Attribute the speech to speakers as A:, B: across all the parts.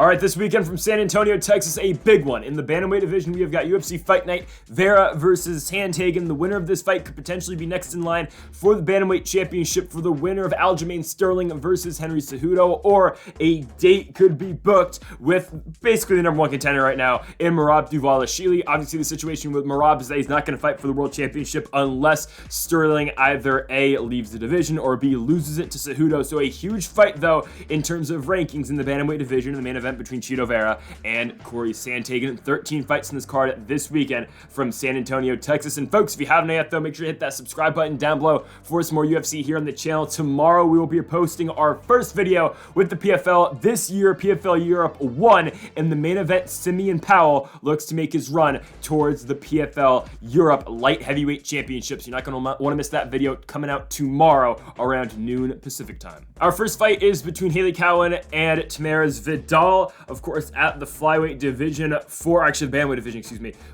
A: All right, this weekend from San Antonio, Texas, a big one. In the Bantamweight division, we have got UFC Fight Night, Vera versus Sandhagen. The winner of this fight could potentially be next in line for the Bantamweight Championship for the winner of Aljamain Sterling versus Henry Cejudo, or a date could be booked with basically the number one contender right now in Merab Dvalishvili. Obviously, the situation with Merab is that he's not going to fight for the World Championship unless Sterling either A, leaves the division, or B, loses it to Cejudo. So a huge fight, though, in terms of rankings in the Bantamweight division in the main event between Vera and Corey Sandhagen. 13 fights in this card this weekend from San Antonio, Texas. And folks, if you haven't yet, though, make sure to hit that subscribe button down below for some more UFC here on the channel. Tomorrow, we will be posting our first video with the PFL this year, PFL Europe 1, and the main event, Simeon Powell looks to make his run towards the PFL Europe Light Heavyweight Championships. You're not going to want to miss that video coming out tomorrow around noon Pacific time. Our first fight is between Hailey Cowan and Tamires Vidal. Of course, at the flyweight division for the bantamweight division,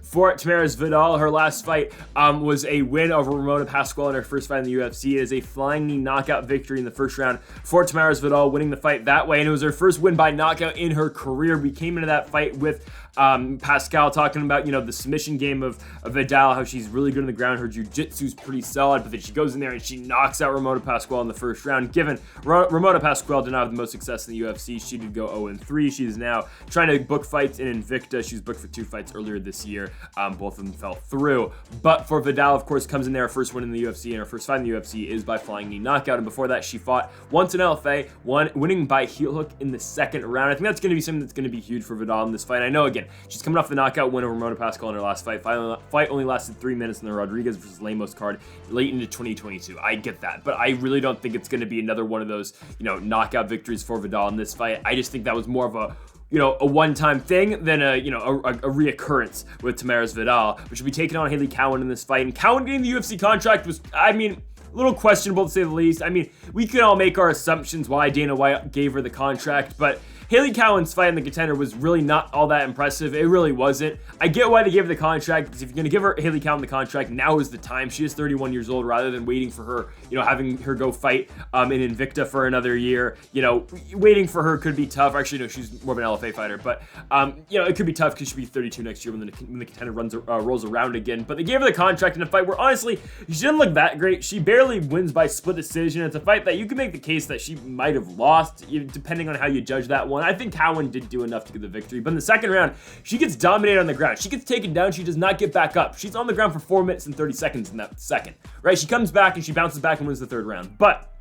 A: for Tamires Vidal. Her last fight was a win over Ramona Pascual in her first fight in the UFC. It is a flying knee knockout victory in the first round for Tamires Vidal, winning the fight that way, and it was her first win by knockout in her career. We came into that fight with Pascal talking about, the submission game of Vidal, how she's really good on the ground, her jiu-jitsu's pretty solid, but then she goes in there and she knocks out Ramona Pascual in the first round. Given Ramona Pascual did not have the most success in the UFC, she did go 0-3. She is now trying to book fights in Invicta. She was booked for 2 fights earlier this year. Both of them fell through. But for Vidal, of course, comes in there, her first win in the UFC, and her first fight in the UFC is by flying knee knockout. And before that, she fought once in LFA, winning by heel hook in the second round. I think that's going to be something that's going to be huge for Vidal in this fight. I know, again, she's coming off the knockout win over Ramona Pascual in her last fight. Fight only lasted 3 minutes in the Rodriguez versus Lemos card late into 2022. I get that, but I really don't think it's going to be another one of those, knockout victories for Vidal in this fight. I just think that was more of a one-time thing than a reoccurrence with Tamires Vidal, which will be taking on Hailey Cowan in this fight. And Cowan getting the UFC contract was, a little questionable to say the least. We could all make our assumptions why Dana White gave her the contract, but Hailey Cowan's fight in the contender was really not all that impressive. It really wasn't. I get why they gave her the contract, because if you're going to give Hailey Cowan the contract, now is the time. She is 31 years old, rather than waiting for her, having her go fight in Invicta for another year. Waiting for her could be tough. Actually, no, she's more of an LFA fighter, but, it could be tough because she'll be 32 next year when the contender rolls around again. But they gave her the contract in a fight where, honestly, she didn't look that great. She barely wins by split decision. It's a fight that you can make the case that she might have lost, depending on how you judge that one. I think Cowan did do enough to get the victory, but in the second round, she gets dominated on the ground. She gets taken down. She does not get back up. She's on the ground for 4 minutes and 30 seconds in that second, right? She comes back and she bounces back and wins the third round. But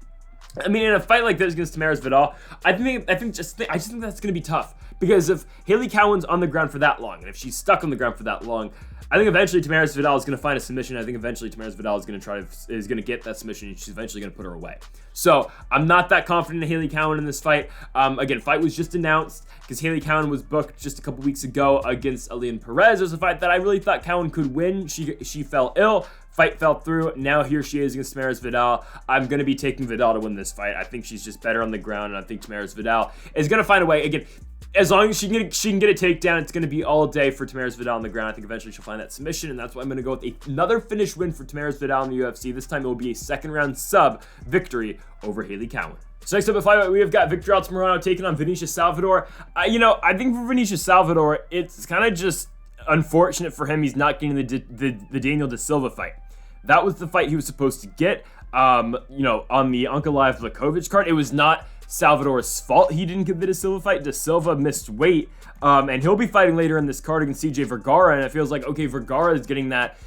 A: in a fight like this against Tamires Vidal, I just think that's going to be tough, because if Hailey Cowan's on the ground for that long, and if she's stuck on the ground for that long, I think eventually Tamires Vidal is going to find a submission. I think eventually Tamires Vidal is going to get that submission, and she's eventually going to put her away. So I'm not that confident in Hailey Cowan in this fight. Again, fight was just announced because Hailey Cowan was booked just a couple weeks ago against Elian Perez. It was a fight that I really thought Cowan could win. She fell ill. Fight fell through. Now here she is against Tamires Vidal. I'm going to be taking Vidal to win this fight. I think she's just better on the ground, and I think Tamires Vidal is going to find a way. Again, as long as she can get a takedown, it's going to be all day for Tamires Vidal on the ground. I think eventually she'll find that submission, and that's why I'm going to go with another finish win for Tamires Vidal in the UFC. This time it will be a second-round sub victory over Hailey Cowan. So next up at flyweight, we have got Victor Altamirano taking on Vinicius Salvador. I think for Vinicius Salvador, it's kind of just unfortunate for him he's not getting the Daniel De Silva fight. That was the fight he was supposed to get, on the Ankalaev Lakovic card. It was not Salvador's fault he didn't get the De Silva fight. De Silva missed weight, and he'll be fighting later in this card against CJ Vergara, and it feels like, okay, Vergara is getting that,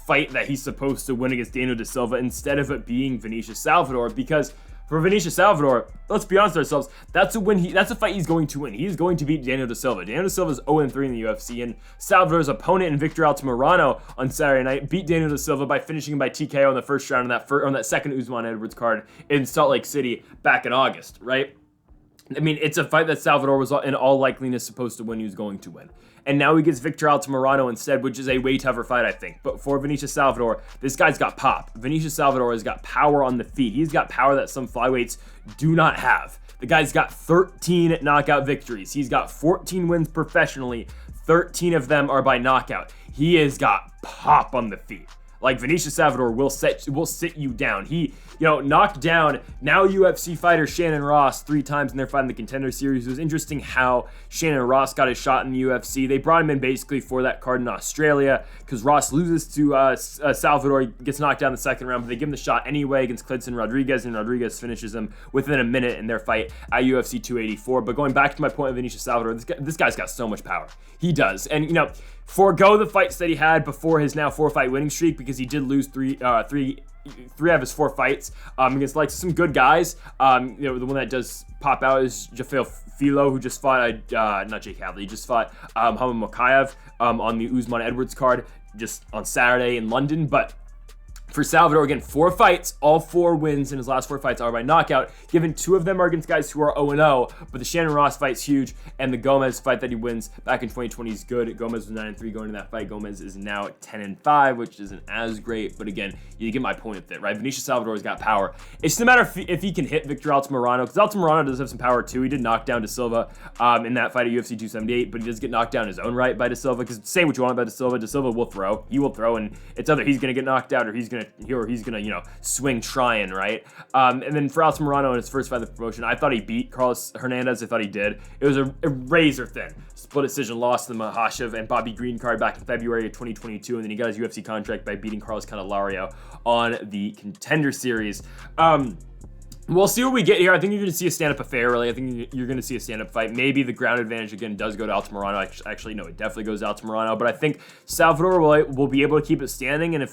A: fight that he's supposed to win against Daniel De Silva instead of it being Vinicius Salvador, because for Vinicius Salvador, let's be honest with ourselves, that's a fight he's going to win. He's going to beat Daniel De Silva. Daniel De Silva is 0-3 in the UFC, and Salvador's opponent in Victor Altamirano on Saturday night beat Daniel De Silva by finishing him by TKO in the first round on that second Usman Edwards card in Salt Lake City back in August, right? It's a fight that Salvador was in all likeliness supposed to win. He was going to win. And now he gets Victor Altamirano instead, which is a way tougher fight, I think. But for Vinicius Salvador, this guy's got pop. Vinicius Salvador has got power on the feet. He's got power that some flyweights do not have. The guy's got 13 knockout victories. He's got 14 wins professionally. 13 of them are by knockout. He has got pop on the feet. Like, Vinicius Salvador will sit you down. He, knocked down now UFC fighter Shannon Ross 3 times in their fight in the Contender Series. It was interesting how Shannon Ross got his shot in the UFC. They brought him in basically for that card in Australia because Ross loses to Salvador. He gets knocked down in the second round, but they give him the shot anyway against Clinton Rodriguez, and Rodriguez finishes him within a minute in their fight at UFC 284. But going back to my point of Vinicius Salvador, this guy's got so much power. He does. And, forego the fights that he had before his now 4-fight winning streak, because he did lose three out of his 4 fights against like some good guys. The one that does pop out is Jafel Filo, who just fought not Jake Hadley, he just fought Hamid Mokaev on the Usman Edwards card just on Saturday in London. But for Salvador, again, 4 fights, all 4 wins in his last 4 fights are by knockout. Given 2 of them are against guys who are 0-0, but the Shannon Ross fight's huge, and the Gomez fight that he wins back in 2020 is good. Gomez was 9-3 going into that fight. Gomez is now at 10-5, which isn't as great, but again, you get my point with it, right? Vinicius Salvador's got power. It's no matter if he can hit Victor Altamirano, because Altamirano does have some power too. He did knock down De Silva in that fight at UFC 278, but he does get knocked down in his own right by De Silva, because say what you want about De Silva will throw. He will throw, and it's either he's going to get knocked out or he's going to swing trying, right? And then for Altamirano in his first fight of the promotion, I thought he beat Carlos Hernandez. I thought he did. It was a razor thin split decision loss to the Mahashev and Bobby Green card back in February of 2022, and then he got his UFC contract by beating Carlos Candelario on the Contender Series. We'll see what we get here. I think you're going to see a stand-up affair, really. I think you're going to see a stand-up fight. Maybe the ground advantage, again, does go to Altamirano. Actually, no, it definitely goes to Altamirano, but I think Salvador will be able to keep it standing, and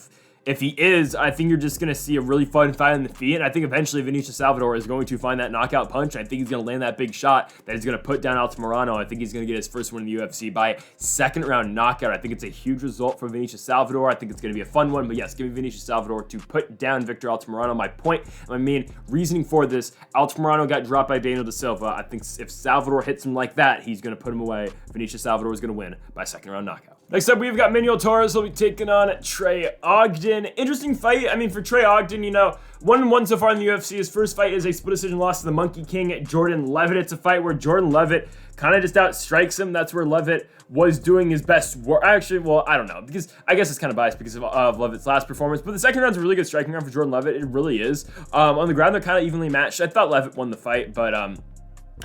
A: if he is, I think you're just going to see a really fun fight on the feet. And I think eventually Vinicius Salvador is going to find that knockout punch. I think he's going to land that big shot that is going to put down Altamirano. I think he's going to get his first win in the UFC by 2nd round knockout. I think it's a huge result for Vinicius Salvador. I think it's going to be a fun one. But yes, give me Vinicius Salvador to put down Victor Altamirano. My point, my main reasoning for this, Altamirano got dropped by Daniel De Silva. I think if Salvador hits him like that, he's going to put him away. Vinicius Salvador is going to win by 2nd round knockout. Next up, we've got Manuel Torres. He'll be taking on Trey Ogden. Interesting fight. I mean, for Trey Ogden, 1-1 so far in the UFC. His first fight is a split decision loss to the Monkey King, Jordan Levitt. It's a fight where Jordan Levitt kind of just outstrikes him. That's where Levitt was doing his best work. Actually, well, I don't know, because I guess it's kind of biased because of Levitt's last performance. But the second round's a really good striking round for Jordan Levitt. It really is. On the ground, they're kind of evenly matched. I thought Levitt won the fight, but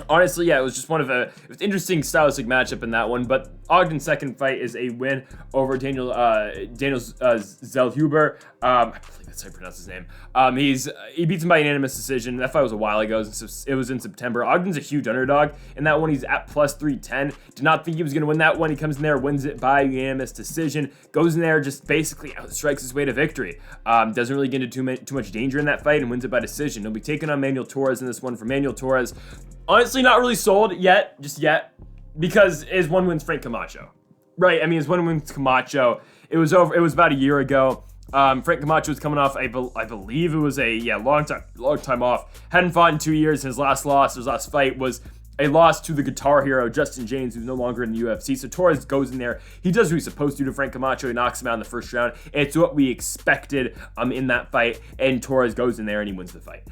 A: honestly, yeah, it was just it was an interesting stylistic matchup in that one. But Ogden's second fight is a win over Daniel Zellhuber. I believe that's how you pronounce his name. He beats him by unanimous decision. That fight was a while ago. It was in September. Ogden's a huge underdog in that one. He's at plus 310. Did not think he was going to win that one. He comes in there, wins it by unanimous decision. Goes in there, just basically outstrikes his way to victory. Doesn't really get into too much danger in that fight and wins it by decision. He'll be taking on Manuel Torres in this one. For Manuel Torres, honestly, not really sold yet, because his one win's Frank Camacho, right? I mean, his one win's Camacho. It was about a year ago. Frank Camacho was coming off, I believe it was a long time off. Hadn't fought in 2 years. His last fight was a loss to the Guitar Hero Justin James, who's no longer in the UFC. So Torres goes in there. He does what he's supposed to Frank Camacho. He knocks him out in the first round. It's what we expected in that fight. And Torres goes in there and he wins the fight.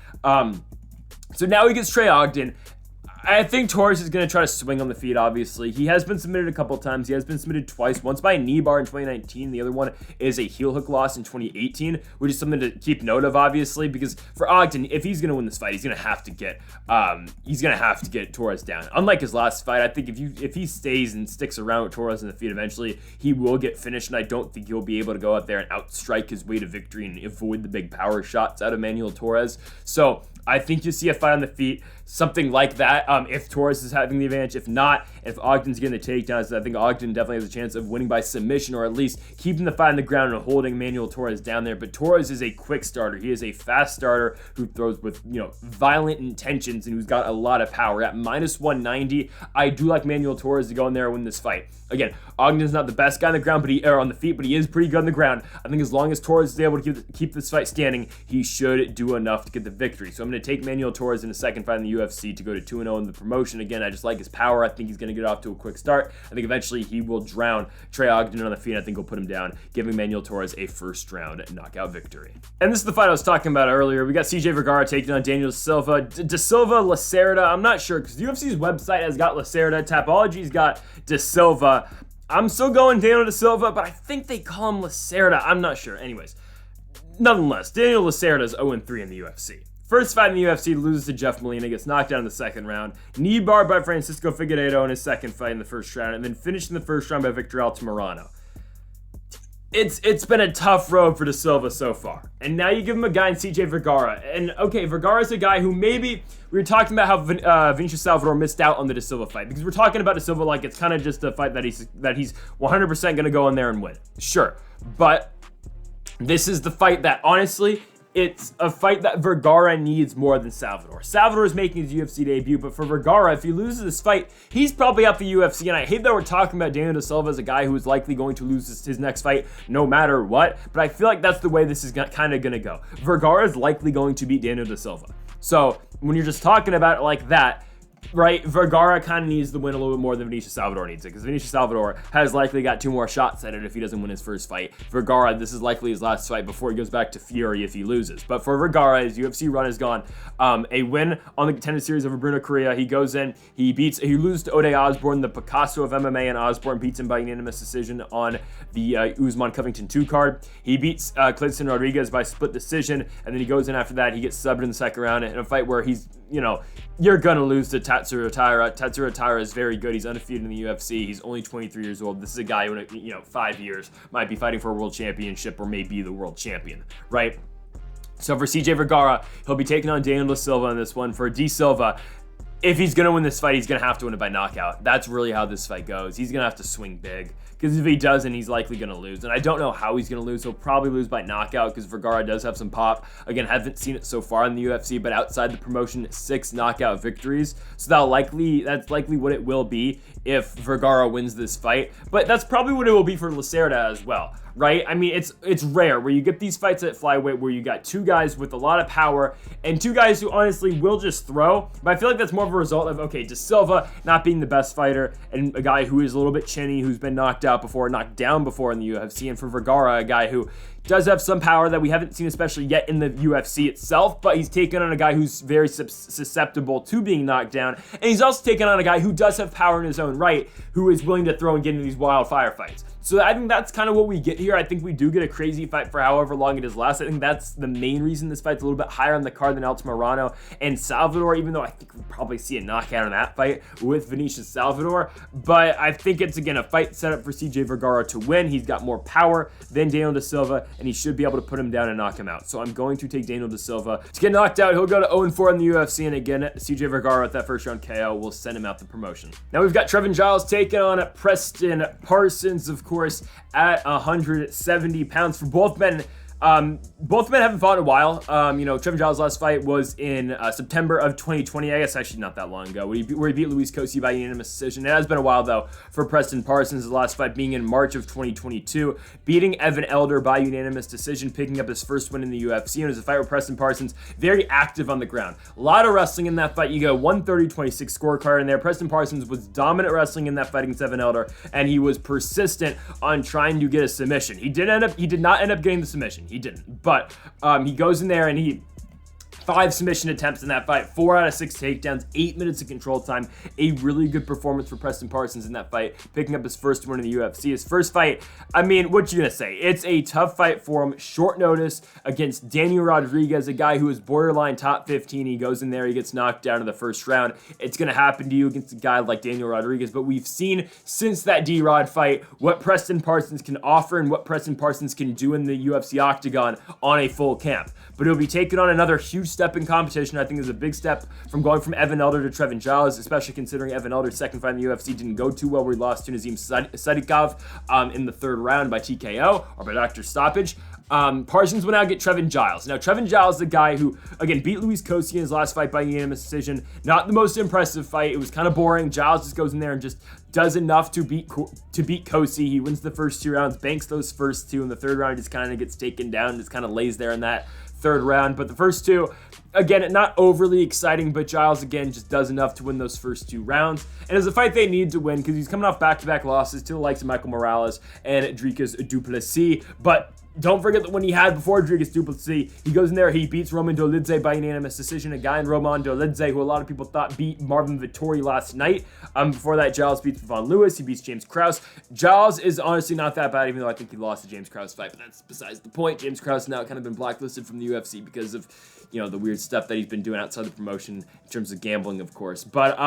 A: So now he gets Trey Ogden. I think Torres is going to try to swing on the feet, obviously. He has been submitted a couple times. He has been submitted twice. Once by a knee bar in 2019. The other one is a heel hook loss in 2018, which is something to keep note of, obviously, because for Ogden, if he's going to win this fight, he's going to have to get Torres down. Unlike his last fight, I think if he stays and sticks around with Torres in the feet eventually, he will get finished, and I don't think he'll be able to go out there and outstrike his way to victory and avoid the big power shots out of Manuel Torres. So I think you see a fight on the feet, something like that, if Torres is having the advantage. If not, if Ogden's getting the takedowns, I think Ogden definitely has a chance of winning by submission, or at least keeping the fight on the ground and holding Manuel Torres down there. But Torres is a quick starter. He is a fast starter who throws with, violent intentions and who's got a lot of power. At minus 190, I do like Manuel Torres to go in there and win this fight. Again, Ogden's not the best guy on the ground, or on the feet, but he is pretty good on the ground. I think as long as Torres is able to keep this fight standing, he should do enough to get the victory. So I'm going to take Manuel Torres in a second fight in the UFC to go to 2-0 in the promotion. Again, I just like his power. I think he's going to get off to a quick start. I think eventually he will drown Trey Ogden on the feet. I think he'll put him down, giving Manuel Torres a first round knockout victory. And this is the fight I was talking about earlier. We got CJ Vergara taking on Daniel Silva. De Silva, Lacerda, I'm not sure, because the UFC's website has got Lacerda. Tapology's got De Silva. I'm still going Daniel da Silva, but I think they call him Lacerda. I'm not sure. Anyways, nonetheless, Daniel Lacerda is 0-3 in the UFC. First fight in the UFC, loses to Jeff Molina, gets knocked down in the second round. Knee bar by Francisco Figueiredo in his second fight in the first round, and then finished in the first round by Victor Altamirano. It's been a tough road for da Silva so far. And now you give him a guy in CJ Vergara. And okay, Vergara's a guy who maybe, we were talking about how Vinicius Salvador missed out on the da Silva fight. Because we're talking about da Silva like it's kind of just a fight that he's 100% going to go in there and win. Sure. But this is the fight that, honestly, it's a fight that Vergara needs more than Salvador. Salvador is making his UFC debut, but for Vergara, if he loses this fight, he's probably out the UFC. And I hate that we're talking about Daniel da Silva as a guy who is likely going to lose his next fight no matter what, but I feel like that's the way this is kind of going to go. Vergara is likely going to beat Daniel da Silva. So when you're just talking about it like that, right, Vergara kind of needs the win a little bit more than Vinicius Salvador needs it, because Vinicius Salvador has likely got 2 more shots at it if he doesn't win his first fight. Vergara, this is likely his last fight before he goes back to Fury if he loses. But for Vergara, his UFC run is gone. A win on the Contender Series over Bruno Correa. He goes in, he loses to Ode Osborne, the Picasso of MMA, and Osborne beats him by unanimous decision on the Usman Covington 2 card. He beats Clayton Rodriguez by split decision, and then he goes in after that. He gets subbed in the second round in a fight where he's, you're going to lose to Tatsuro Taira. Tatsuro Taira is very good. He's undefeated in the UFC. He's only 23 years old. This is a guy who, 5 years might be fighting for a world championship or may be the world champion, right? So for CJ Vergara, he'll be taking on Daniel da Silva in this one. For da Silva, if he's going to win this fight, he's going to have to win it by knockout. That's really how this fight goes. He's going to have to swing big, because if he doesn't, he's likely going to lose. And I don't know how he's going to lose. He'll probably lose by knockout, because Vergara does have some pop. Again, haven't seen it so far in the UFC, but outside the promotion, 6 knockout victories. So that's likely what it will be if Vergara wins this fight. But that's probably what it will be for Lacerda as well, right? I mean, it's rare where you get these fights at flyweight where you got 2 guys with a lot of power and 2 guys who honestly will just throw. But I feel like that's more of a result of, okay, da Silva not being the best fighter and a guy who is a little bit chinny, who's been knocked down before in the UFC. And for Vergara, a guy who does have some power that we haven't seen especially yet in the UFC itself, but he's taken on a guy who's very susceptible to being knocked down. And he's also taken on a guy who does have power in his own right, who is willing to throw and get into these wild firefights. So I think that's kind of what we get here. I think we do get a crazy fight for however long it is last. I think that's the main reason this fight's a little bit higher on the card than Altamirano and Salvador, even though I think we'll probably see a knockout in that fight with Vinicius Salvador. But I think it's, again, a fight set up for CJ Vergara to win. He's got more power than Daniel da Silva, and he should be able to put him down and knock him out. So I'm going to take Daniel da Silva to get knocked out. He'll go to 0-4 in the UFC, and again, CJ Vergara with that first round KO will send him out the promotion. Now we've got Trevin Giles taking on Preston Parsons, of course, at 170 pounds. For both men, both men haven't fought in a while. Trevin Giles' last fight was in September of 2020. I guess actually not that long ago, where he beat Luis Cosi by unanimous decision. It has been a while, though, for Preston Parsons. The last fight being in March of 2022, beating Evan Elder by unanimous decision, picking up his first win in the UFC. And it was a fight where Preston Parsons, very active on the ground. A lot of wrestling in that fight. You go 130-26 scorecard in there. Preston Parsons was dominant wrestling in that fight against Evan Elder, and he was persistent on trying to get a submission. He did not end up getting the submission. He didn't, but he goes in there and he 5 submission attempts in that fight, 4 out of 6 takedowns, 8 minutes of control time. A really good performance for Preston Parsons in that fight, picking up his first win in the UFC. His first fight, I mean, what you gonna say? It's a tough fight for him, short notice against Daniel Rodriguez, a guy who is borderline top 15. He goes in there, he gets knocked down in the first round. It's gonna happen to you against a guy like Daniel Rodriguez, but we've seen since that D-Rod fight what Preston Parsons can offer and what Preston Parsons can do in the UFC octagon on a full camp. But he'll be taking on another huge step in competition. I think there's a big step from going from Evan Elder to Trevin Giles, especially considering Evan Elder's second fight in the UFC didn't go too well, where he lost to Nazim Sadikov in the third round by TKO or by doctor stoppage. Parsons will now get Trevin Giles. Now, Trevin Giles is the guy who, again, beat Luis Cosi in his last fight by unanimous decision. Not the most impressive fight. It was kind of boring. Giles just goes in there and just does enough to beat Cosi. He wins the first 2 rounds, banks those first 2, and the third round just kind of gets taken down, just kind of lays there in that third round. But the first 2, Again, not overly exciting, but Giles, again, just does enough to win those first 2 rounds. And it's a fight they need to win because he's coming off back-to-back losses to the likes of Michael Morales and Dricus du Plessis. But don't forget that when he had before Dricus du Plessis, he goes in there, he beats Roman Dolidze by unanimous decision. A guy in Roman Dolidze who a lot of people thought beat Marvin Vettori last night. Before that, Giles beats Von Lewis. He beats James Krause. Giles is honestly not that bad, even though I think he lost the James Krause fight. But that's besides the point. James Krause now kind of been blacklisted from the UFC because of, you know, the weird stuff that he's been doing outside the promotion in terms of gambling, of course. But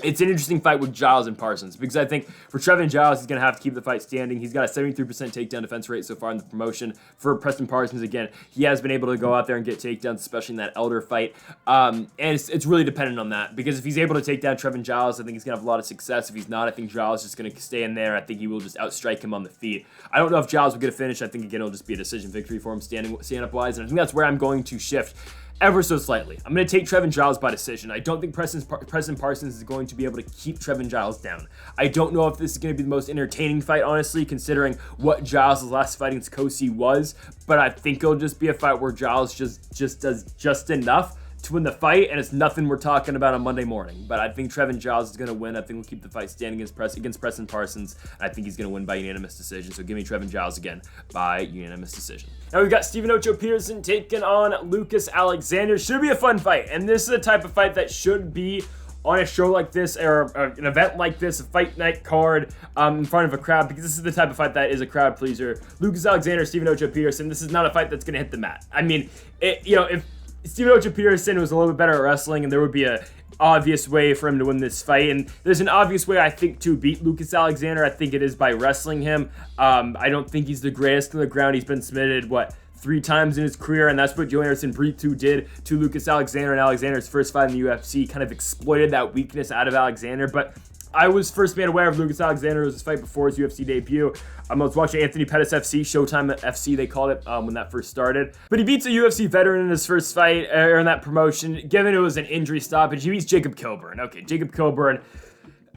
A: it's an interesting fight with Giles and Parsons because I think for Trevin Giles, he's going to have to keep the fight standing. He's got a 73% takedown defense rate so far in the promotion. For Preston Parsons, again, he has been able to go out there and get takedowns, especially in that Elder fight. And it's really dependent on that because if he's able to take down Trevin Giles, I think he's going to have a lot of success. If he's not, I think Giles is just going to stay in there. I think he will just outstrike him on the feet. I don't know if Giles will get a finish. I think, again, it'll just be a decision victory for him stand-up-wise. And I think that's where I'm going to shift ever so slightly. I'm going to take Trevin Giles by decision. I don't think Preston Parsons is going to be able to keep Trevin Giles down. I don't know if this is going to be the most entertaining fight, honestly, considering what Giles' last fight against Kosi was, but I think it'll just be a fight where Giles just does just enough to win the fight, and it's nothing we're talking about on Monday morning. But I think Trevin Giles is going to win. I think we'll keep the fight standing against Preston Parsons. I think he's going to win by unanimous decision. So give me Trevin Giles again by unanimous decision. Now we've got Stephen Ocho Peterson taking on Lucas Alexander. Should be a fun fight, and this is the type of fight that should be on a show like this or an event like this, a fight night card in front of a crowd, because this is the type of fight that is a crowd pleaser. Lucas Alexander, Stephen Ocho Peterson. This is not a fight that's going to hit the mat. I mean, if Stephen Ocho Peterson was a little bit better at wrestling, and there would be a obvious way for him to win this fight, and there's an obvious way I think to beat Lucas Alexander. I think it is by wrestling him. I don't think he's the greatest on the ground. He's been submitted 3 times in his career, and that's what Joe Anderson Brito did to Lucas Alexander. And Alexander's first fight in the UFC kind of exploited that weakness out of Alexander. But I was first made aware of Lucas Alexander. It was his fight before his UFC debut. I was watching Anthony Pettis FC, Showtime FC they called it when that first started. But he beats a UFC veteran in his first fight, or in that promotion, given it was an injury stoppage. He beats Jacob Kilburn. Okay, Jacob Kilburn,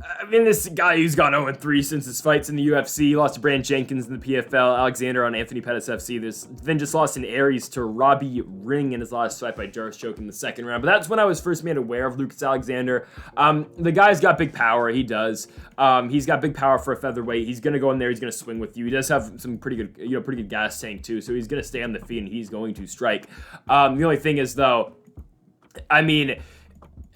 A: I mean, this guy who's gone 0-3 since his fights in the UFC. He lost to Brand Jenkins in the PFL, Alexander on Anthony Pettis FC. Then just lost in Aries to Robbie Ring in his last fight by Jarvis Choke in the second round. But that's when I was first made aware of Lucas Alexander. The guy's got big power. He does. He's got big power for a featherweight. He's going to go in there. He's going to swing with you. He does have some pretty good gas tank too. So he's going to stay on the feet and he's going to strike. The only thing is though, I mean,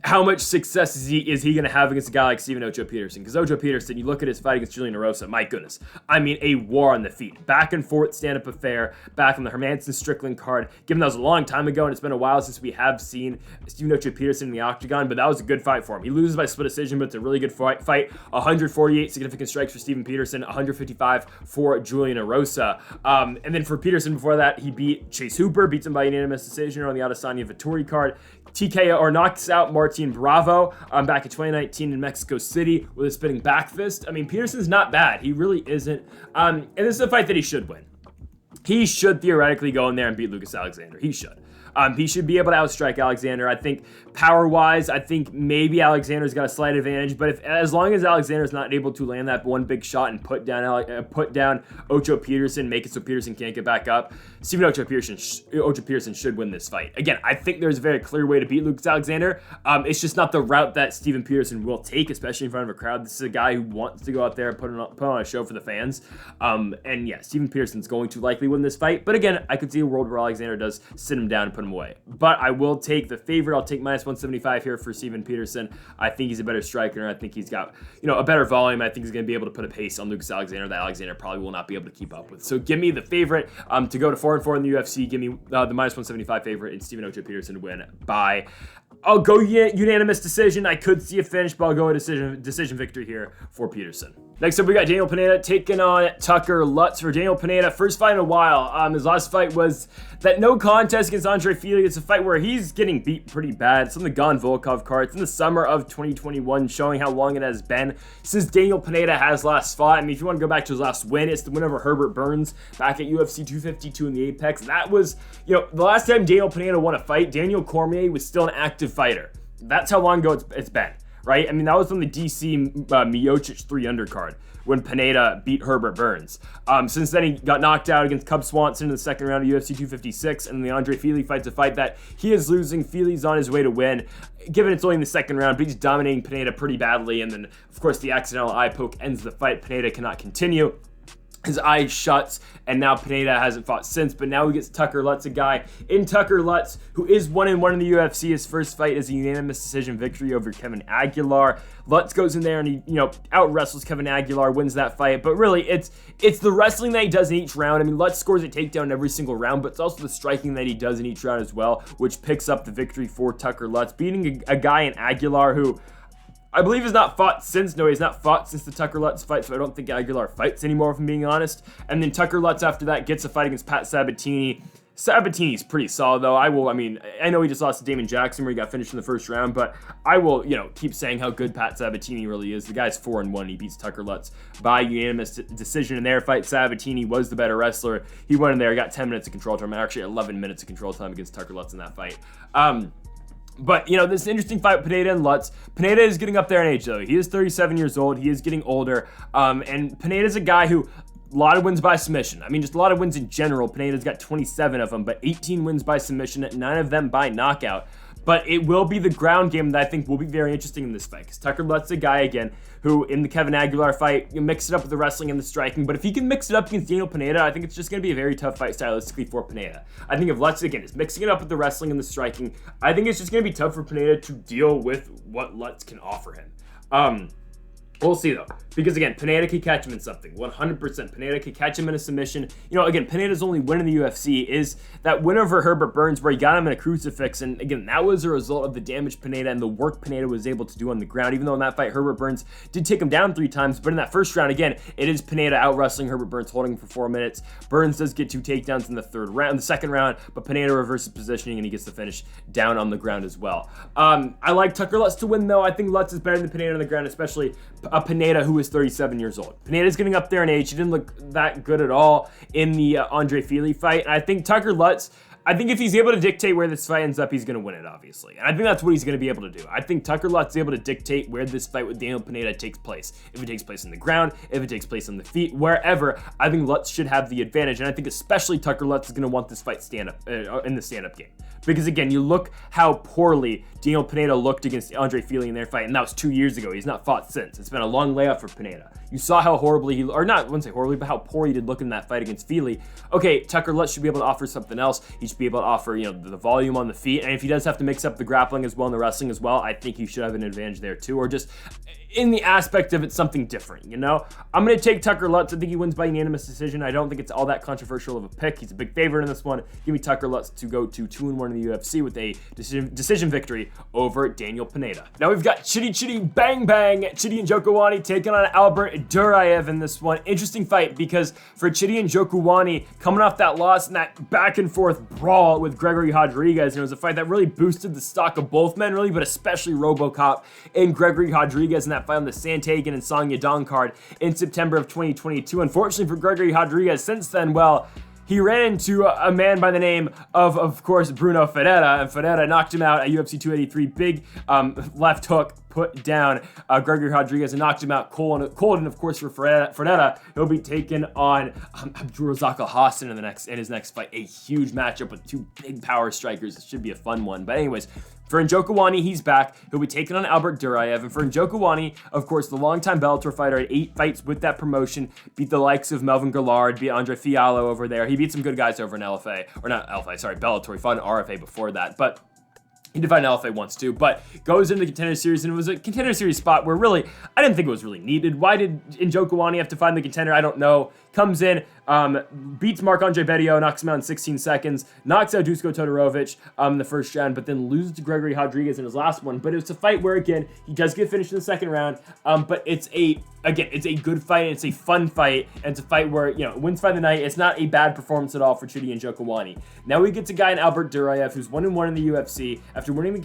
A: how much success is he going to have against a guy like Stephen Ocho Peterson? Because Ocho Peterson, you look at his fight against Julian Erosa, my goodness. I mean, a war on the feet. Back and forth stand-up affair, back on the Hermanson Strickland card. Given that was a long time ago, and it's been a while since we have seen Stephen Ocho Peterson in the octagon, but that was a good fight for him. He loses by split decision, but it's a really good fight. 148 significant strikes for Stephen Peterson, 155 for Julian Erosa. And then for Peterson before that, he beat Chase Hooper, beats him by unanimous decision on the Adesanya Vettori card. TKO or knocks out Martin Bravo back in 2019 in Mexico City with a spinning back fist. I mean, Peterson's not bad. He really isn't. And this is a fight that he should win. He should theoretically go in there and beat Lucas Alexander. He should. He should be able to outstrike Alexander. I think power-wise, I think maybe Alexander's got a slight advantage, but as long as Alexander's not able to land that one big shot and put down Ocho Peterson, make it so Peterson can't get back up, Stephen Ocho Peterson should win this fight. Again, I think there's a very clear way to beat Lucas Alexander. It's just not the route that Stephen Peterson will take, especially in front of a crowd. This is a guy who wants to go out there and put on a show for the fans. And yeah, Stephen Peterson's going to likely win this fight, but again, I could see a world where Alexander does sit him down and put him away. But I will take the favorite. I'll take minus 175 here for Stephen Peterson. I think he's a better striker. I think he's got, a better volume. I think he's going to be able to put a pace on Lucas Alexander that Alexander probably will not be able to keep up with. So give me the favorite to go to 4-4 in the UFC. Give me the minus 175 favorite and Stephen Ocho Peterson to win by, I'll go unanimous decision. I could see a finish, but I'll go a decision victory here for Peterson. Next up, we got Daniel Pineda taking on Tucker Lutz. For Daniel Pineda, first fight in a while. His last fight was that no contest against Andre Fili. It's a fight where he's getting beat pretty bad. It's on the Gon Volkov card. It's in the summer of 2021, showing how long it has been since Daniel Pineda has last fought. I mean, if you want to go back to his last win, it's the win over Herbert Burns back at UFC 252 in the Apex. That was, the last time Daniel Pineda won a fight, Daniel Cormier was still an active fighter. That's how long ago it's been. right? I mean, that was on the DC Miocic 3 undercard when Pineda beat Herbert Burns. Since then, he got knocked out against Cub Swanson in the second round of UFC 256, and the Andre Fili fight's a fight that he is losing. Fili's on his way to win, given it's only in the second round, but he's dominating Pineda pretty badly, and then, of course, the accidental eye poke ends the fight. Pineda cannot continue. His eye shuts, and now Pineda hasn't fought since, but now he gets Tucker Lutz, a guy in Tucker Lutz, who is 1-1 in the UFC. His first fight is a unanimous decision victory over Kevin Aguilar. Lutz goes in there and he, out-wrestles Kevin Aguilar, wins that fight, but really, it's the wrestling that he does in each round. I mean, Lutz scores a takedown in every single round, but it's also the striking that he does in each round as well, which picks up the victory for Tucker Lutz, beating a guy in Aguilar who I believe he's not fought since. No, he's not fought since the Tucker Lutz fight, so I don't think Aguilar fights anymore, if I'm being honest. And then Tucker Lutz after that gets a fight against Pat Sabatini. Sabatini's pretty solid, though. I know he just lost to Damon Jackson where he got finished in the first round, but I will, keep saying how good Pat Sabatini really is. The guy's 4-1. He beats Tucker Lutz by unanimous decision in their fight. Sabatini was the better wrestler. He went in there, got 10 minutes of control time, actually 11 minutes of control time against Tucker Lutz in that fight. But, this is an interesting fight with Pineda and Lutz. Pineda is getting up there in age, though. He is 37 years old. He is getting older. And Pineda's a guy who, a lot of wins by submission. I mean, just a lot of wins in general. Pineda's got 27 of them, but 18 wins by submission, 9 of them by knockout. But it will be the ground game that I think will be very interesting in this fight. Because Tucker Lutz is a guy, again, who in the Kevin Aguilar fight, you mix it up with the wrestling and the striking. But if he can mix it up against Daniel Pineda, I think it's just going to be a very tough fight stylistically for Pineda. I think if Lutz, again, is mixing it up with the wrestling and the striking, I think it's just going to be tough for Pineda to deal with what Lutz can offer him. We'll see, though, because, again, Pineda could catch him in something, 100%. Pineda could catch him in a submission. Again, Pineda's only win in the UFC is that win over Herbert Burns where he got him in a crucifix, and, again, that was a result of the damage Pineda and the work Pineda was able to do on the ground, even though in that fight, Herbert Burns did take him down 3 times, but in that first round, again, it is Pineda out-wrestling Herbert Burns, holding him for 4 minutes. Burns does get 2 takedowns in the second round, but Pineda reverses positioning, and he gets the finish down on the ground as well. I like Tucker Lutz to win, though. I think Lutz is better than Pineda on the ground, especially Pineda, who is 37 years old. Pineda's getting up there in age. He didn't look that good at all in the Andre Fili fight. And I think Tucker Lutz, if he's able to dictate where this fight ends up, he's going to win it, obviously. And I think that's what he's going to be able to do. I think Tucker Lutz is able to dictate where this fight with Daniel Pineda takes place. If it takes place on the ground, if it takes place on the feet, wherever, I think Lutz should have the advantage. And I think especially Tucker Lutz is going to want this fight in the stand-up game. Because, again, you look how poorly Daniel Pineda looked against Andre Fili in their fight, and that was 2 years ago. He's not fought since. It's been a long layoff for Pineda. You saw how horribly I wouldn't say horribly, but how poor he did look in that fight against Fili. Okay, Tucker Lutz should be able to offer something else. He should be able to offer, the volume on the feet, and if he does have to mix up the grappling as well and the wrestling as well, I think he should have an advantage there too, or just in the aspect of it, something different, I'm going to take Tucker Lutz. I think he wins by unanimous decision. I don't think it's all that controversial of a pick. He's a big favorite in this one. Give me Tucker Lutz to go to 2-1 in the UFC with a decision victory over Daniel Pineda. Now we've got Chitty Bang Bang, Chitty Njokuani taking on Albert Duraev in this one. Interesting fight because for Chitty Njokuani, coming off that loss and that back and forth brawl with Gregory Rodriguez, and it was a fight that really boosted the stock of both men, really, but especially RoboCop and Gregory Rodriguez in that fight on the Sandhagen and Song Yadong card in September of 2022. Unfortunately for Gregory Rodriguez, since then, he ran into a man by the name of course, Bruno Ferreira, and Ferreira knocked him out at UFC 283. Big left hook put down Gregory Rodriguez and knocked him out cold. And of course, for Ferreira, he'll be taking on Abdulrazak Al-Hassan in his next fight. A huge matchup with 2 big power strikers. It should be a fun one. But anyways, for Njokuani, he's back. He'll be taking on Albert Duraev. And for Njokuani, of course, the longtime Bellator fighter, had 8 fights with that promotion, beat the likes of Melvin Gillard, beat Andre Fiallo over there. He beat some good guys over in Bellator. He fought in RFA before that, but he did fight an LFA once too, but goes into the Contender Series, and it was a Contender Series spot where really, I didn't think it was really needed. Why did Njokuani have to find the contender? I don't know. Comes in, beats Marc-Andre Bedio, knocks him out in 16 seconds, knocks out Dusko Todorovic in the first round, but then loses to Gregory Rodriguez in his last one. But it's a fight where, again, he does get finished in the second round, but it's a good fight, and it's a fun fight, and it's a fight where, it wins by the night. It's not a bad performance at all for Chitty Njokuani. Now we get to a guy in Albert Duraev, who's 1-1 in the UFC. After winning on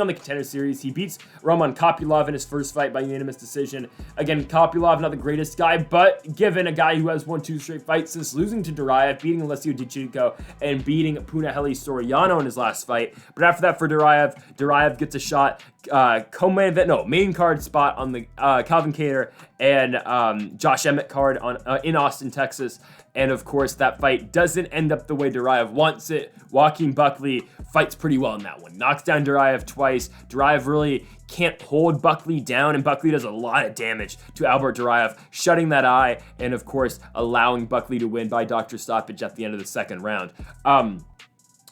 A: the Contender Series, he beats Roman Kopylov in his first fight by unanimous decision. Again, Kopylov, not the greatest guy, but given a guy who has won 2 straight fights since losing to Duraev, beating Alessio Di Chirico, and beating Punahele Soriano in his last fight. But after that, for Duraev gets a shot. main card spot on the Calvin Kattar and Josh Emmett card on in Austin, Texas. And of course, that fight doesn't end up the way Duraev wants it. Joaquin Buckley fights pretty well in that one. Knocks down Duraev twice. Duraev really can't hold Buckley down, and Buckley does a lot of damage to Albert Duraev, shutting that eye, and of course, allowing Buckley to win by doctor stoppage at the end of the second round.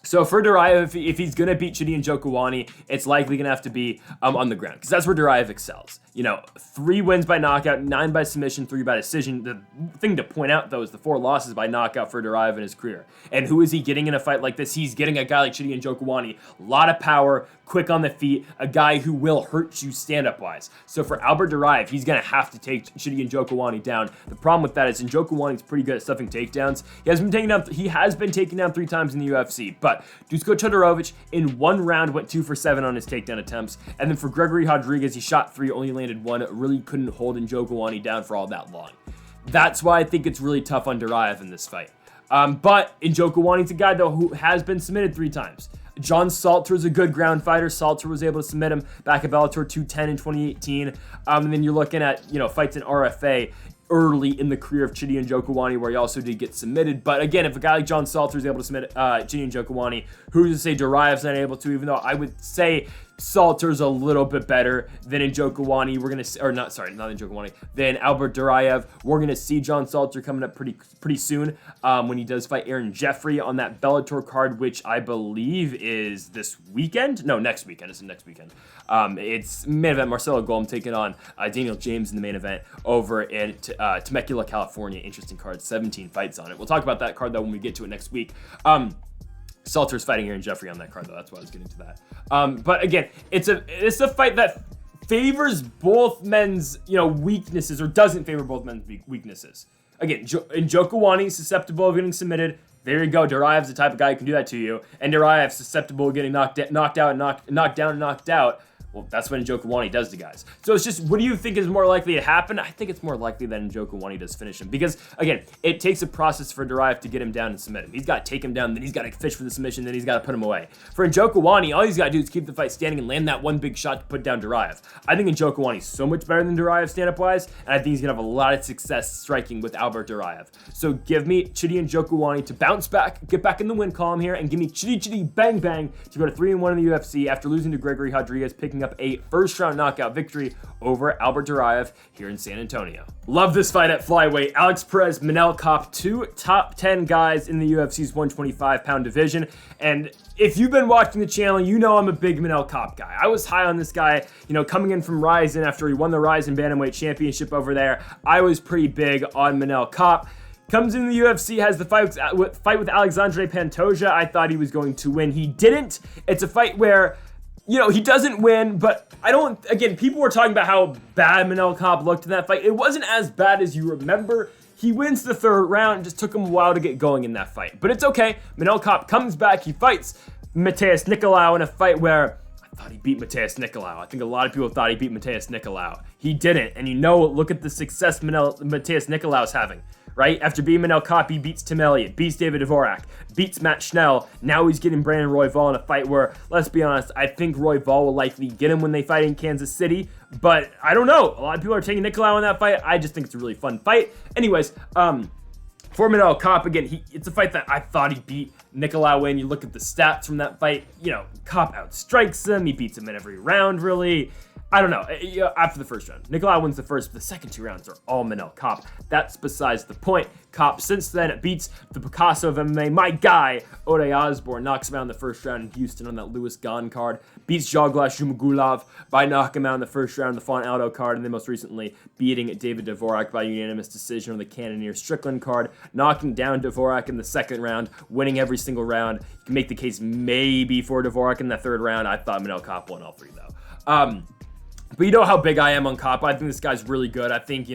A: So for Duraev, if he's going to beat Njokuani, it's likely going to have to be on the ground, because that's where Duraev excels. 3 wins by knockout, 9 by submission, 3 by decision. The thing to point out, though, is the 4 losses by knockout for Duraev in his career. And who is he getting in a fight like this? He's getting a guy like Njokuani, a lot of power, quick on the feet, a guy who will hurt you stand-up-wise. So for Albert Duraev, he's going to have to take Njokuani down. The problem with that is Njokuani's pretty good at stuffing takedowns. He has been taken down 3 times in the UFC, but Dusko Todorovic in 1 round went 2 for 7 on his takedown attempts. And then for Gregory Rodriguez, he shot 3, only landed 1, really couldn't hold Njokuani down for all that long. That's why I think it's really tough on Duraev in this fight. But Njokuani's a guy, though, who has been submitted 3 times. John Salter is a good ground fighter. Salter was able to submit him back at Bellator 210 in 2018. And then you're looking at, fights in RFA early in the career of Njokuani, where he also did get submitted. But again, if a guy like John Salter is able to submit Njokuani, who's to say Duraev's not able to, even though I would say Salter's a little bit better than Njokuani. We're going to, not Njokuani, than Albert Duraev. We're going to see John Salter coming up pretty soon when he does fight Aaron Jeffrey on that Bellator card, which I believe is this weekend. No, next weekend. It's next weekend. It's main event Marcelo Golm taking on Daniel James in the main event over in Temecula, California. Interesting card, 17 fights on it. We'll talk about that card, though, when we get to it next week. Salter's fighting Aaron Jeffrey on that card, though. That's why I was getting to that. But again, it's a fight that favors both men's weaknesses, or doesn't favor both men's weaknesses. Again, Njokuani is susceptible of getting submitted. There you go. Duraev's the type of guy who can do that to you, and Duraev's susceptible of getting knocked down, knocked out. Well, that's what Njokuani does to guys. So it's just, what do you think is more likely to happen? I think it's more likely that Njokuani does finish him. Because, again, it takes a process for Duraev to get him down and submit him. He's got to take him down, then he's got to fish for the submission, then he's got to put him away. For Njokuani, all he's got to do is keep the fight standing and land that one big shot to put down Duraev. I think Njokuani's so much better than Duraev stand-up-wise, and I think he's going to have a lot of success striking with Albert Duraev. So give me Njokuani to bounce back, get back in the win column here, and give me chitty bang bang to go to 3-1 in the UFC after losing to Gregory Rodriguez, picking up a first-round knockout victory over Albert Duraev here in San Antonio. Love this fight at flyweight. Alex Perez, Manel Kape, 2 top 10 guys in the UFC's 125-pound division. And if you've been watching the channel, you know I'm a big Manel Kape guy. I was high on this guy, coming in from Ryzen after he won the Ryzen Bantamweight Championship over there. I was pretty big on Manel Kape. Comes in the UFC, has the fight with Alexandre Pantoja. I thought he was going to win. He didn't. It's a fight where he doesn't win, but again, people were talking about how bad Manel Kape looked in that fight. It wasn't as bad as you remember. He wins the 3rd round. It just took him a while to get going in that fight. But it's okay. Manel Kape comes back. He fights Mateus Nicolau in a fight where I thought he beat Mateus Nicolau. I think a lot of people thought he beat Mateus Nicolau. He didn't. And look at the success Mateus Nicolau's having. Right? After beating Manel Kape, he beats Tim Elliott, beats David Dvorak, beats Matt Schnell. Now he's getting Brandon Royval in a fight where, let's be honest, I think Royval will likely get him when they fight in Kansas City. But I don't know. A lot of people are taking Nicolau in that fight. I just think it's a really fun fight. Anyways, for Manel Kape, again, it's a fight that I thought he beat Nicolau in. You look at the stats from that fight, Kape outstrikes him. He beats him in every round, really. I don't know. After the first round, Nicolau wins the first, but the second 2 rounds are all Manel Kape. That's besides the point. Kape, since then, beats the Picasso of MMA, my guy, Ode Osborne, knocks him out in the first round in Houston on that Louis Gahn card, beats Joglash Jumagulov by knocking him out in the first round on the Font Aldo card, and then most recently beating David Dvorak by unanimous decision on the Cannonier Strickland card, knocking down Dvorak in the second round, winning every single round. You can make the case maybe for Dvorak in that 3rd round. I thought Manel Kape won all 3, though. But you know how big I am on Kape. I think this guy's really good. I think,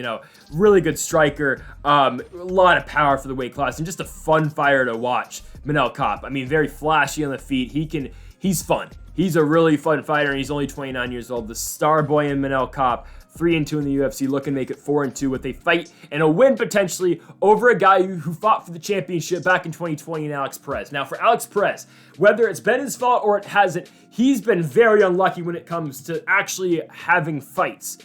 A: really good striker. A lot of power for the weight class, and just a fun fighter to watch, Manel Kape. I mean, very flashy on the feet. He's fun. He's a really fun fighter, and he's only 29 years old. The star boy in Manel Kape, 3-2 in the UFC, looking to make it 4-2 with a fight and a win potentially over a guy who fought for the championship back in 2020 in Alex Perez. Now, for Alex Perez, whether it's been his fault or it hasn't, he's been very unlucky when it comes to actually having fights.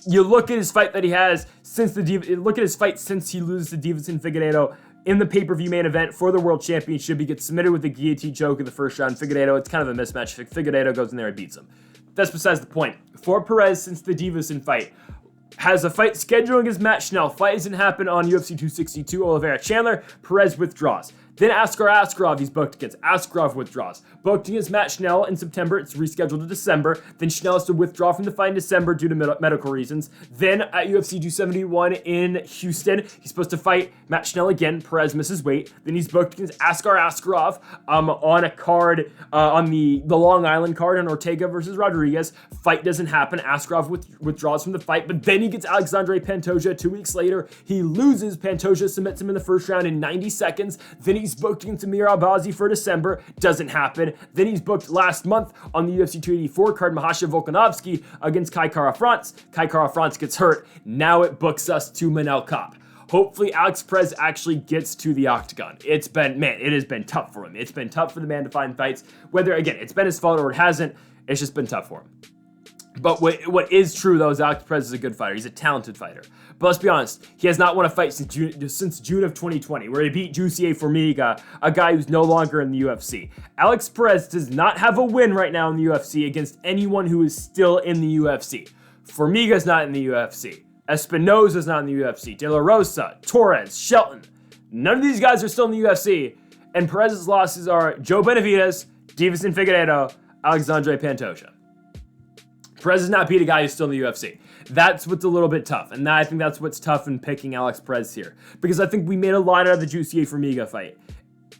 A: You look at his fight that he has since since he loses to Deiveson Figueiredo in the pay-per-view main event for the World Championship. He gets submitted with a guillotine choke in the first round. Figueiredo, it's kind of a mismatch. Figueiredo goes in there and beats him. That's besides the point. For Perez, since the Deiveson fight, has a fight scheduled against Matt Schnell. Fight doesn't happen on UFC 262. Oliveira Chandler. Perez withdraws. Then Askar Askarov he's booked against. Askarov withdraws. Booked against Matt Schnell in September. It's rescheduled to December. Then Schnell has to withdraw from the fight in December due to medical reasons. Then at UFC 271 in Houston, he's supposed to fight Matt Schnell again. Perez misses weight. Then he's booked against Askar Askarov on a card, on the Long Island card on Ortega versus Rodriguez. Fight doesn't happen. Askarov withdraws from the fight, but then he gets Alexandre Pantoja 2 weeks later. He loses. Pantoja submits him in the first round in 90 seconds. Then he's booked against Amir Albazi for December. Doesn't happen. Then he's booked last month on the UFC 284 card, Mahasha Volkanovski against Kai Kara-France. Kai Kara-France gets hurt. Now it books us to Manel Kape. Hopefully Alex Perez actually gets to the octagon. It has been tough for him. It's been tough for the man to find fights. Whether, again, it's been his fault or it hasn't, it's just been tough for him. But what is true, though, is Alex Perez is a good fighter. He's a talented fighter. But let's be honest, he has not won a fight since June of 2020, where he beat Jussier Formiga, a guy who's no longer in the UFC. Alex Perez does not have a win right now in the UFC against anyone who is still in the UFC. Formiga's not in the UFC. Espinoza's not in the UFC. De La Rosa, Torres, Shelton. None of these guys are still in the UFC. And Perez's losses are Joe Benavidez, Deiveson Figueiredo, Alexandre Pantoja. Perez has not beat a guy who's still in the UFC. That's what's a little bit tough. And I think that's what's tough in picking Alex Perez here. Because I think we made a lot out of the Jussier Formiga fight.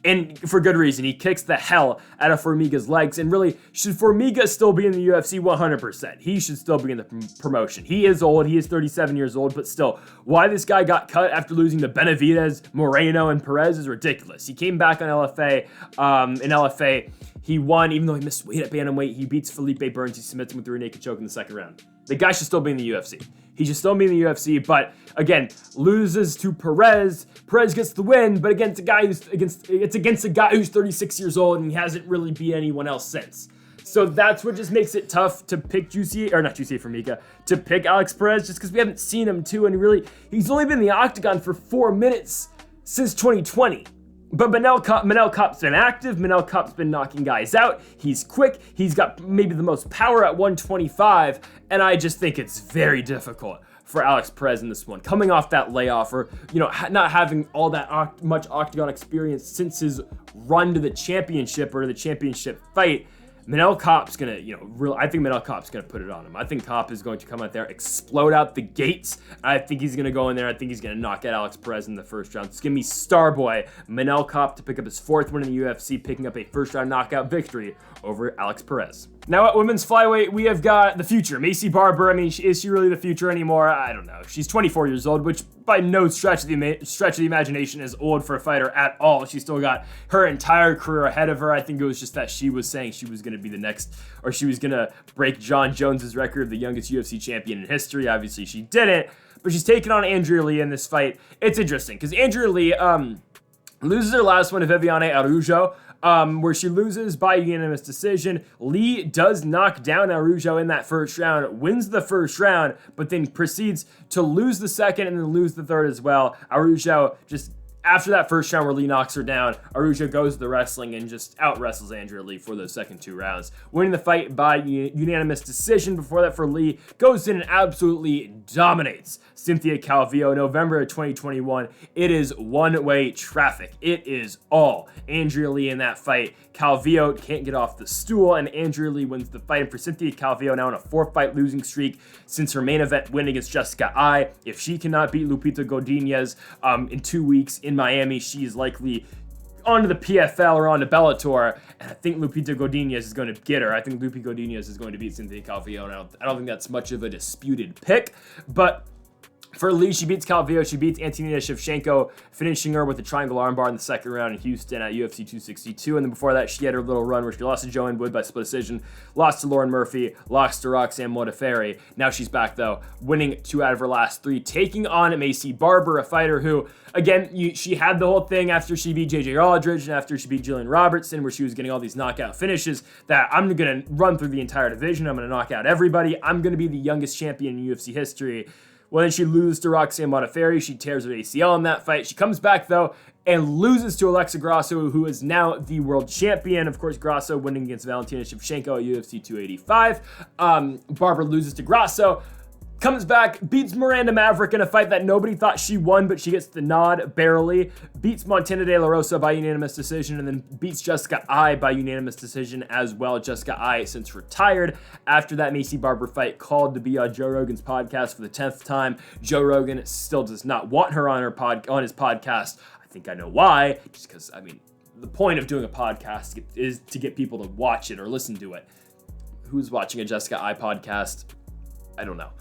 A: And for good reason. He kicks the hell out of Formiga's legs. And really, should Formiga still be in the UFC? 100%. He should still be in the promotion. He is old. He is 37 years old. But still, why this guy got cut after losing to Benavidez, Moreno, and Perez is ridiculous. He came back on LFA. In LFA, he won, even though he missed weight at bantamweight. He beats Felipe Burns. He submits him with a rear naked choke in the second round. The guy should still be in the UFC. He should still be in the UFC, but again, loses to Perez. Perez gets the win, but against a guy who's 36 years old and he hasn't really beat anyone else since. So that's what just makes it tough to pick Formiga, to pick Alex Perez, just because we haven't seen him too, and he's only been in the octagon for 4 minutes since 2020. But Manel Kape's been active. Manel Kape's been knocking guys out. He's quick. He's got maybe the most power at 125. And I just think it's very difficult for Alex Perez in this one. Coming off that layoff or, not having all that much octagon experience since his run to the championship or the championship fight, Manel Kape's gonna, I think Manel Kape's gonna put it on him. I think Kape is going to come out there, explode out the gates. I think he's gonna go in there. I think he's gonna knock out Alex Perez in the first round. It's gonna be Starboy Manel Kape to pick up his 4th win in the UFC, picking up a first round knockout victory over Alex Perez. Now at women's flyweight, we have got the future, Maycee Barber. I mean, is she really the future anymore? I don't know. She's 24 years old, which by no stretch of the imagination is old for a fighter at all. She's still got her entire career ahead of her. I think it was just that she was saying she was going to be the next, or she was going to break John Jones's record of the youngest UFC champion in history. Obviously, she didn't, but she's taking on Andrea Lee in this fight. It's interesting because Andrea Lee loses her last one to Viviane Araújo. Where she loses by unanimous decision. Lee does knock down Araújo in that first round, wins the first round, but then proceeds to lose the second and then lose the third as well. Araújo just, after that first round where Lee knocks her down, Araújo goes to the wrestling and just out-wrestles Andrea Lee for those second 2 rounds, winning the fight by unanimous decision. Before that for Lee, goes in and absolutely dominates Cynthia Calvillo. November of 2021, it is one-way traffic. It is all Andrea Lee in that fight. Calvillo can't get off the stool, and Andrea Lee wins the fight. And for Cynthia Calvillo, now on a 4-fight losing streak since her main event win against Jessica Ai. If she cannot beat Lupita Godinez in 2 weeks in Miami, she is likely onto the PFL or onto Bellator, and I think Lupita Godinez is going to get her. I think Lupita Godinez is going to beat Cynthia Calvillo, and I don't think that's much of a disputed pick, but For Lee, she beats Calvillo, she beats Antonina Shevchenko, finishing her with a triangle armbar in the second round in Houston at UFC 262. And then before that, she had her little run where she lost to Joanne Wood by split decision, lost to Lauren Murphy, lost to Roxanne Modafferi. Now she's back, though, winning 2 out of her last 3, taking on Macy Barber, a fighter who, again, she had the whole thing after she beat JJ Aldridge and after she beat Jillian Robertson, where she was getting all these knockout finishes, that I'm going to run through the entire division, I'm going to knock out everybody, I'm going to be the youngest champion in UFC history. Well, then she loses to Roxanne Modafferi. She tears her ACL in that fight. She comes back, though, and loses to Alexa Grasso, who is now the world champion. Of course, Grasso winning against Valentina Shevchenko at UFC 285. Barber loses to Grasso. Comes back, beats Miranda Maverick in a fight that nobody thought she won, but she gets the nod barely. Beats Montana De La Rosa by unanimous decision, and then beats Jessica Ai by unanimous decision as well. Jessica Ai since retired after that Macy Barber fight, called to be on Joe Rogan's podcast for the 10th time. Joe Rogan still does not want her on his podcast. I think I know why. Just because, I mean, the point of doing a podcast is to get people to watch it or listen to it. Who's watching a Jessica Ai podcast? I don't know.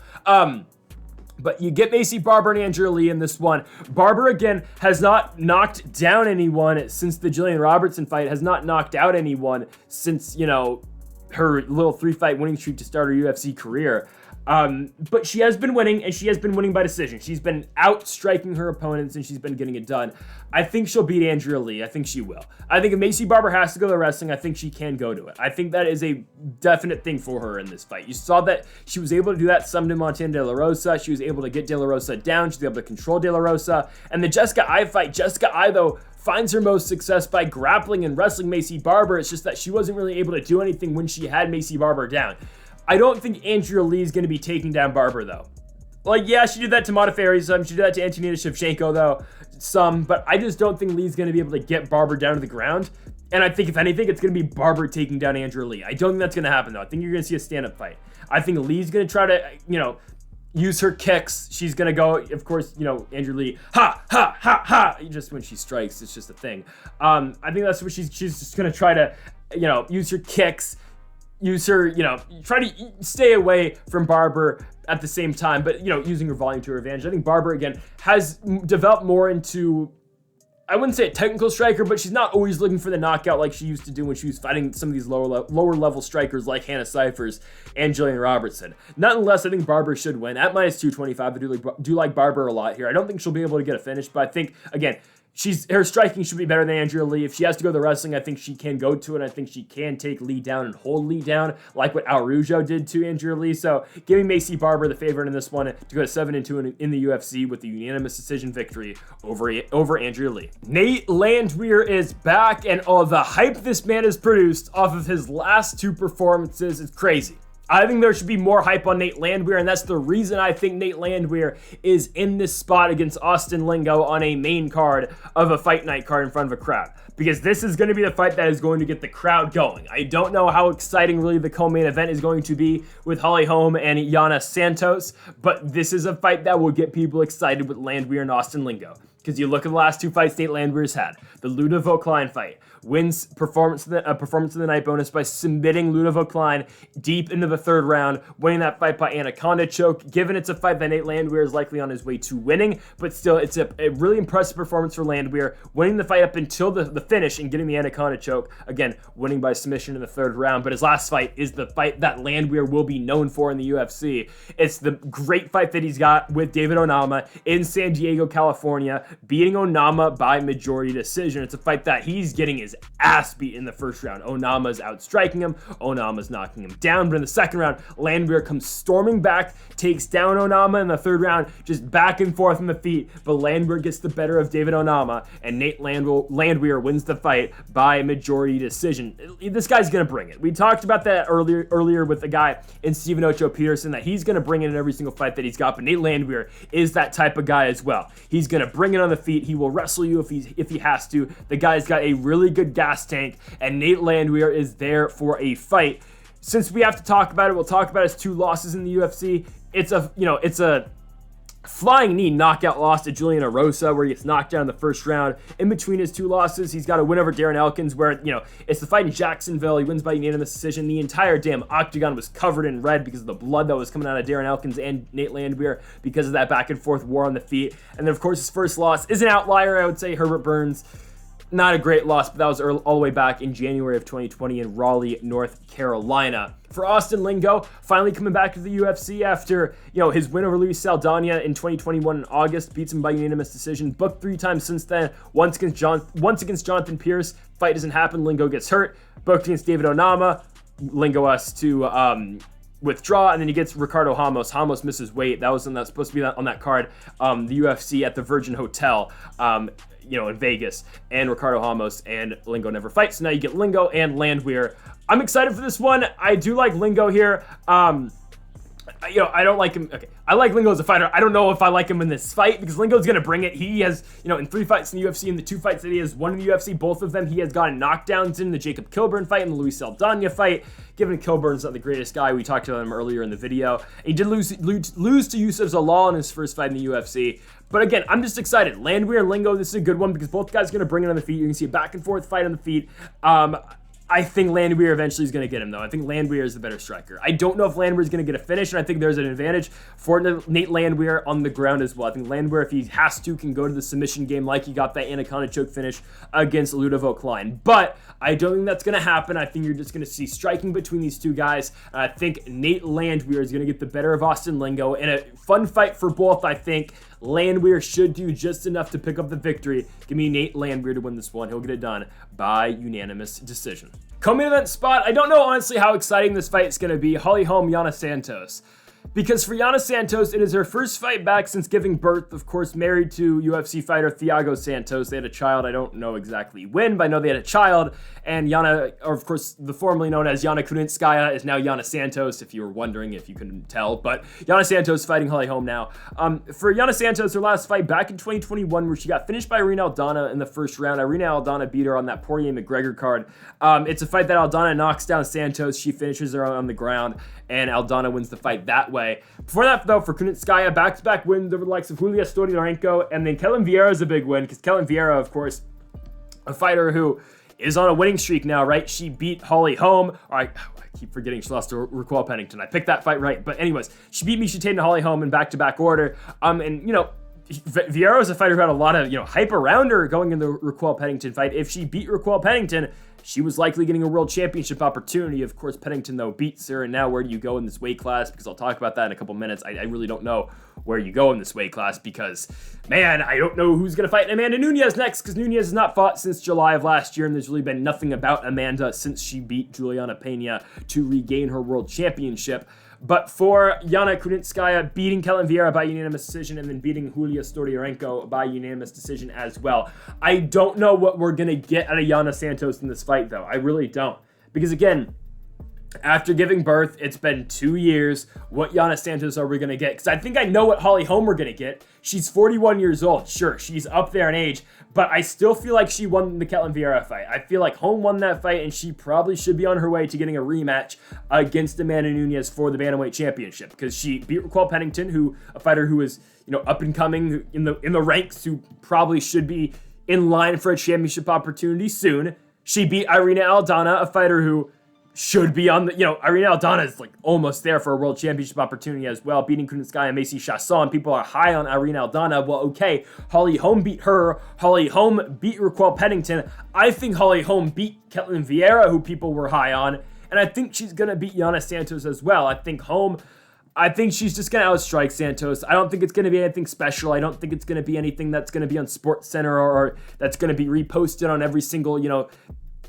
A: But you get Macy Barber and Andrea Lee in this one. Barber, again, has not knocked down anyone since the Jillian Robertson fight, has not knocked out anyone since, her little 3-fight winning streak to start her UFC career. But she has been winning, and she has been winning by decision. She's been out-striking her opponents, and she's been getting it done. I think she'll beat Andrea Lee. I think she will. I think if Macy Barber has to go to wrestling, I think she can go to it. I think that is a definite thing for her in this fight. You saw that she was able to do that some to Montana De La Rosa. She was able to get De La Rosa down. She was able to control De La Rosa. And the Jessica Ai fight, Jessica Ai, though, finds her most success by grappling and wrestling Macy Barber. It's just that she wasn't really able to do anything when she had Macy Barber down. I don't think Andrea Lee is going to be taking down Barber, though. Like, yeah, she did that to Modafferi some. She did that to Antonina Shevchenko, though, some. But I just don't think Lee's going to be able to get Barber down to the ground. And I think, if anything, it's going to be Barber taking down Andrea Lee. I don't think that's going to happen, though. I think you're going to see a stand-up fight. I think Lee's going to try to, use her kicks. She's going to go, of course, Andrea Lee, ha, ha, ha, ha. Just when she strikes, it's just a thing. I think that's what she's just going to try to, use her kicks. Use her, try to stay away from Barber at the same time, but, using her volume to her advantage. I think Barber, again, has developed more into, I wouldn't say a technical striker, but she's not always looking for the knockout like she used to do when she was fighting some of these lower level strikers like Hannah Cyphers and Jillian Robertson. Nonetheless, I think Barber should win. At minus 225, I do like Barber a lot here. I don't think she'll be able to get a finish, but I think, again, her striking should be better than Andrea Lee. If she has to go to the wrestling, I think she can go to it. I think she can take Lee down and hold Lee down, like what Araujo did to Andrea Lee. So giving Macy Barber the favorite in this one to go to 7-2 in the UFC with the unanimous decision victory over Andrea Lee. Nate Landwehr is back, and all the hype this man has produced off of his last 2 performances is crazy. I think there should be more hype on Nate Landwehr, and that's the reason I think Nate Landwehr is in this spot against Austin Lingo on a main card of a fight night card in front of a crowd. Because this is going to be the fight that is going to get the crowd going. I don't know how exciting really the co-main event is going to be with Holly Holm and Yana Santos, but this is a fight that will get people excited with Landwehr and Austin Lingo. Because you look at the last 2 fights Nate Landwehr's had. The Ludovic Klein fight. Wins performance of the night bonus by submitting Ludovic Klein deep into the 3rd round, winning that fight by anaconda choke. Given it's a fight that Nate Landwehr is likely on his way to winning, but still it's a really impressive performance for Landwehr, winning the fight up until the finish and getting the anaconda choke. Again, winning by submission in the 3rd round, but his last fight is the fight that Landwehr will be known for in the UFC. It's the great fight that he's got with David Onama in San Diego, California, beating Onama by majority decision. It's a fight that he's getting his ass beat in the 1st round. Onama's outstriking him. Onama's knocking him down. But in the 2nd round, Landwehr comes storming back, takes down Onama in the 3rd round, just back and forth on the feet. But Landwehr gets the better of David Onama, and Nate Landwehr wins the fight by majority decision. This guy's going to bring it. We talked about that earlier with the guy in Steven Ocho Peterson, that he's going to bring it in every single fight that he's got. But Nate Landwehr is that type of guy as well. He's going to bring it on the feet. He will wrestle you if he has to. The guy's got a really good gas tank, and Nate Landwehr is there for a fight. Since we have to talk about it, we'll talk about his 2 losses in the UFC. It's a flying knee knockout loss to Julian Erosa, where he gets knocked down in the first round. In between his two losses, he's got a win over Darren Elkins, where, it's the fight in Jacksonville. He wins by unanimous decision. The entire damn octagon was covered in red because of the blood that was coming out of Darren Elkins and Nate Landwehr because of that back and forth war on the feet. And then, of course, his first loss is an outlier, I would say, Herbert Burns. Not a great loss, but that was all the way back in January of 2020 in Raleigh, North Carolina. For Austin Lingo, finally coming back to the UFC after, his win over Luis Saldana in 2021 in August, beats him by unanimous decision, booked 3 times since then, once against Jonathan Pierce, fight doesn't happen, Lingo gets hurt, booked against David Onama, Lingo has to withdraw, and then he gets Ricardo Ramos. Ramos misses weight. That was supposed to be on that card, the UFC at the Virgin Hotel, in Vegas, and Ricardo Ramos and Lingo never fight. So now you get Lingo and Landwehr. I'm excited for this one. I do like Lingo here. I don't like him. Okay, I like Lingo as a fighter. I don't know if I like him in this fight because Lingo's going to bring it. He has, in 3 fights in the UFC, in the 2 fights that he has won in the UFC, both of them he has gotten knockdowns in the Jacob Kilburn fight and the Luis Saldana fight. Given Kilburn's not the greatest guy, we talked about him earlier in the video. He did lose to Yusuf Zalal in his first fight in the UFC. But again, I'm just excited. Landwehr and Lingo, this is a good one because both guys are going to bring it on the feet. You're going to see a back and forth fight on the feet. I think Landwehr eventually is going to get him, though. I think Landwehr is the better striker. I don't know if Landwehr is going to get a finish, and I think there's an advantage for Nate Landwehr on the ground as well. I think Landwehr, if he has to, can go to the submission game like he got that Anaconda choke finish against Ludovic Klein. But I don't think that's going to happen. I think you're just going to see striking between these two guys. I think Nate Landwehr is going to get the better of Austin Lingo. In a fun fight for both, I think Landwehr should do just enough to pick up the victory. Give me Nate Landwehr to win this one. He'll get it done by unanimous decision. Co-main event spot, I don't know honestly how exciting this fight is going to be. Holly Holm, Yana Santos. Because for Yana Santos, it is her first fight back since giving birth, of course, married to UFC fighter Thiago Santos. They had a child. I don't know exactly when, but I know they had a child. And Yana, or of course, the formerly known as Yana Kunitskaya, is now Yana Santos, if you were wondering, if you couldn't tell. But Yana Santos fighting Holly Holm now. For Yana Santos, her last fight back in 2021, where she got finished by Irina Aldana in the first round. Irina Aldana beat her on that Poirier-McGregor card. It's a fight that Aldana knocks down Santos. She finishes her on the ground, and Aldana wins the fight that way. Before that, though, for Kunitskaya, back-to-back wins over the likes of Julia Stodiarenko, and then Kellen Vieira is a big win, because Kellen Vieira, of course, a fighter who is on a winning streak now, right? She beat Holly Holm. I keep forgetting she lost to Raquel Pennington. I picked that fight right. But anyways, she beat Miesha Tate and Holly Holm in back-to-back order. Vieira is a fighter who had a lot of, hype around her going in the Raquel Pennington fight. If she beat Raquel Pennington, she was likely getting a world championship opportunity. Of course, Pennington, though, beats her. And now where do you go in this weight class? Because I'll talk about that in a couple minutes. I really don't know where you go in this weight class because, man, I don't know who's going to fight Amanda Nunes next because Nunes has not fought since July of last year, and there's really been nothing about Amanda since she beat Juliana Pena to regain her world championship. But for Yana Kunitskaya, beating Kellen Vieira by unanimous decision and then beating Julia Stodiarenko by unanimous decision as well. I don't know what we're going to get out of Yana Santos in this fight, though. I really don't. Because, again, after giving birth, it's been 2 years. What Yana Santos are we going to get? Because I think I know what Holly Holm we're going to get. She's 41 years old. Sure, she's up there in age. But I still feel like she won the Kellen Vieira fight. I feel like Holm won that fight, and she probably should be on her way to getting a rematch against Amanda Nunes for the Bantamweight Championship. Because she beat Raquel Pennington, a fighter who is, up and coming in the ranks, who probably should be in line for a championship opportunity soon. She beat Irina Aldana, a fighter who should be on the, Irina Aldana is almost there for a world championship opportunity as well, beating Kunitskaya and Macy Chasson. People are high on Irina Aldana. Well, okay, Holly Holm beat her. Holly Holm beat Raquel Pennington. I think Holly Holm beat Kellen Vieira, who people were high on, and I think she's going to beat Yana Santos as well. I think she's just going to outstrike Santos. I don't think it's going to be anything special. I don't think it's going to be anything that's going to be on SportsCenter or that's going to be reposted on every single,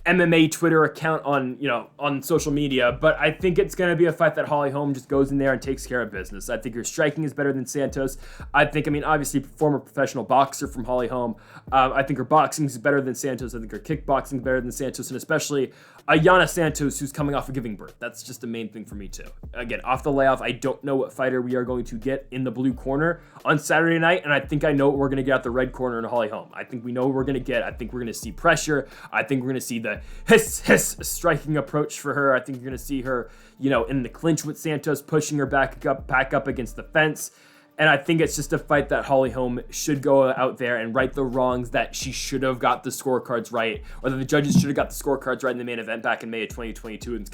A: MMA Twitter account on social media, but I think it's going to be a fight that Holly Holm just goes in there and takes care of business. I think her striking is better than Santos. Obviously, former professional boxer from Holly Holm. I think her boxing is better than Santos. I think her kickboxing is better than Santos, and especially Yana Santos, who's coming off of giving birth. That's just the main thing for me, too. Again, off the layoff, I don't know what fighter we are going to get in the blue corner on Saturday night, and I think I know what we're going to get at the red corner in Holly Holm. I think we know what we're going to get. I think we're going to see pressure. I think we're going to see the hiss striking approach for her. I think you're going to see her, in the clinch with Santos, pushing her back up against the fence. And I think it's just a fight that Holly Holm should go out there and right the wrongs that she should have got the scorecards right, or that the judges should have got the scorecards right in the main event back in May of 2022 against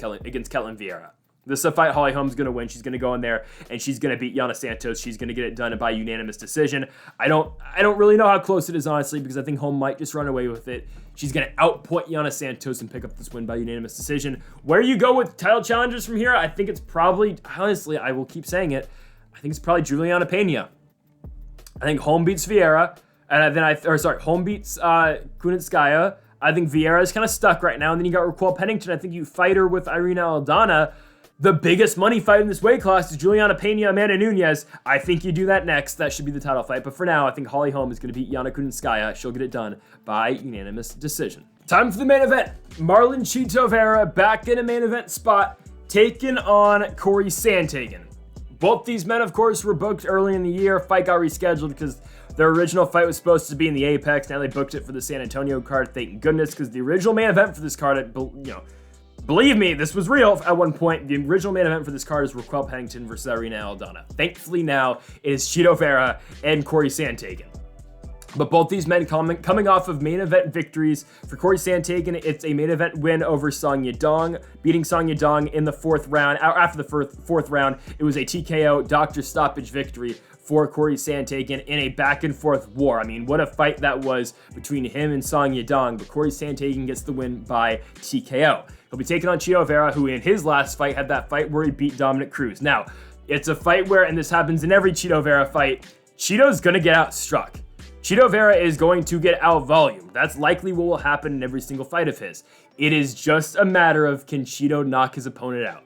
A: Ketlen Vieira. This is a fight Holly Holm's going to win. She's going to go in there and she's going to beat Yana Santos. She's going to get it done by unanimous decision. I don't really know how close it is, honestly, because I think Holm might just run away with it. She's going to outpoint Yana Santos and pick up this win by unanimous decision. Where you go with title challengers from here, I think it's probably, honestly, I will keep saying it, I think it's probably Juliana Pena. I think Holm beats Vieira, and then Holm beats Kunitskaya. I think Vieira is kind of stuck right now, and then you got Raquel Pennington. I think you fight her with Irina Aldana. The biggest money fight in this weight class is Juliana Pena, Amanda Nunes. I think you do that next. That should be the title fight. But for now, I think Holly Holm is going to beat Yana Kunitskaya. She'll get it done by unanimous decision. Time for the main event. Marlon Chito Vera back in a main event spot, taking on Corey Sandhagen. Both these men, of course, were booked early in the year. Fight got rescheduled because their original fight was supposed to be in the Apex. Now they booked it for the San Antonio card. Thank goodness, because the original main event for this card, believe me, this was real at one point. The original main event for this card is Raquel Pennington versus Irina Aldana. Thankfully now, it is Chito Vera and Corey Sandhagen. But both these men coming off of main event victories. For Corey Sandhagen, it's a main event win over Song Yadong, beating Song Yadong in the fourth round. After the fourth round, it was a TKO doctor stoppage victory for Corey Sandhagen in a back-and-forth war. I mean, what a fight that was between him and Song Yadong, but Corey Sandhagen gets the win by TKO. He'll be taking on Chito Vera, who in his last fight had that fight where he beat Dominic Cruz. Now, it's a fight where, and this happens in every Chito Vera fight, Chito's going to get outstruck. Chito Vera is going to get out volume. That's likely what will happen in every single fight of his. It is just a matter of, can Chito knock his opponent out?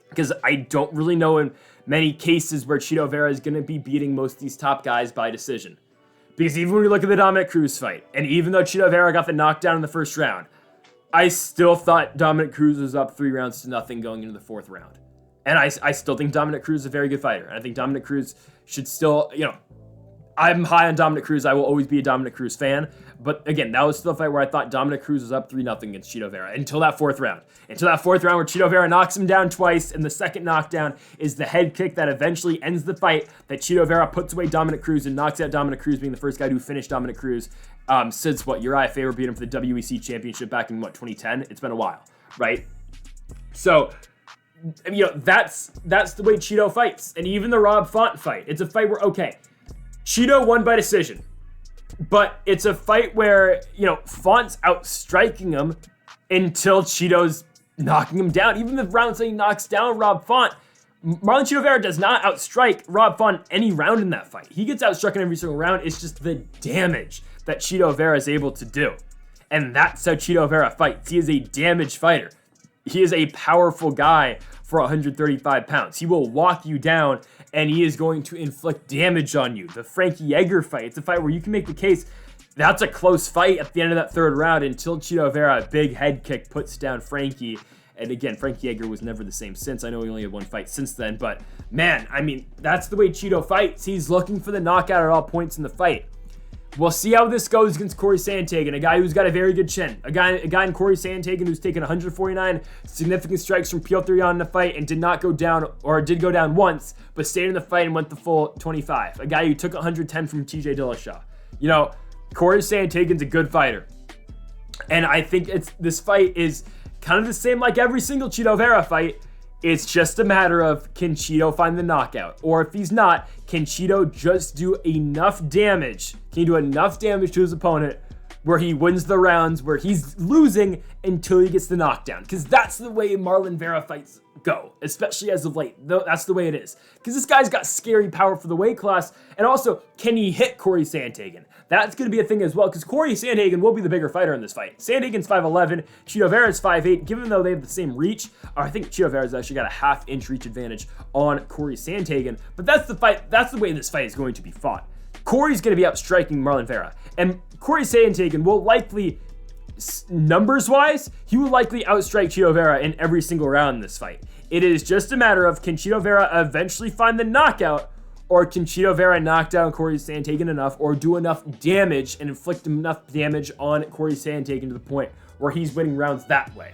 A: Because I don't really know in many cases where Chito Vera is going to be beating most of these top guys by decision. Because even when we look at the Dominic Cruz fight, and even though Chito Vera got the knockdown in the first round, I still thought Dominic Cruz was up 3-0 going into the fourth round. And I still think Dominic Cruz is a very good fighter. And I think Dominic Cruz should still, I'm high on Dominic Cruz. I will always be a Dominic Cruz fan. But again, that was still a fight where I thought Dominic Cruz was up 3-0 against Chito Vera until that fourth round. Until that fourth round where Chito Vera knocks him down twice, and the second knockdown is the head kick that eventually ends the fight, that Chito Vera puts away Dominic Cruz and knocks out Dominic Cruz, being the first guy to finish Dominic Cruz since, Uriah Faber beat him for the WEC championship back in, 2010? It's been a while, right? So, that's the way Chito fights. And even the Rob Font fight, it's a fight where, okay, Chito won by decision, but it's a fight where, Font's outstriking him until Chito's knocking him down. Even the rounds that he knocks down Rob Font, Marlon Chito Vera does not outstrike Rob Font any round in that fight. He gets outstruck in every single round. It's just the damage that Chito Vera is able to do. And that's how Chito Vera fights. He is a damaged fighter. He is a powerful guy for 135 pounds. He will walk you down, and he is going to inflict damage on you. The Frankie Yeager fight, it's a fight where you can make the case that's a close fight at the end of that third round until Chito Vera, a big head kick, puts down Frankie. And again, Frankie Yeager was never the same since. I know he only had one fight since then, but man, that's the way Chito fights. He's looking for the knockout at all points in the fight. We'll see how this goes against Corey Sandhagen, a guy who's got a very good chin. A guy in Corey Sandhagen who's taken 149 significant strikes from Piotr Jan in the fight and did not go down, or did go down once, but stayed in the fight and went the full 25. A guy who took 110 from TJ Dillashaw. Corey Sandhagen's a good fighter. And I think this fight is kind of the same like every single Chito Vera fight. It's just a matter of, can Chito find the knockout? Or if he's not, can Chito just do enough damage? Can he do enough damage to his opponent where he wins the rounds, where he's losing until he gets the knockdown? Because that's the way Marlon Vera fights go, especially as of late. That's the way it is. Because this guy's got scary power for the weight class. And also, can he hit Corey Sandhagen? That's going to be a thing as well, because Corey Sandhagen will be the bigger fighter in this fight. Sandhagen's 5'11", Chito Vera's 5'8". Given though they have the same reach, I think Chito Vera's actually got a half-inch reach advantage on Corey Sandhagen. But that's the fight. That's the way this fight is going to be fought. Corey's going to be outstriking Marlon Vera, and Corey Sandhagen will likely, numbers-wise, he will likely outstrike Chito Vera in every single round in this fight. It is just a matter of, can Chito Vera eventually find the knockout, or can Chito Vera knock down Corey Sandhagen enough, or do enough damage and inflict enough damage on Corey Sandhagen to the point where he's winning rounds that way?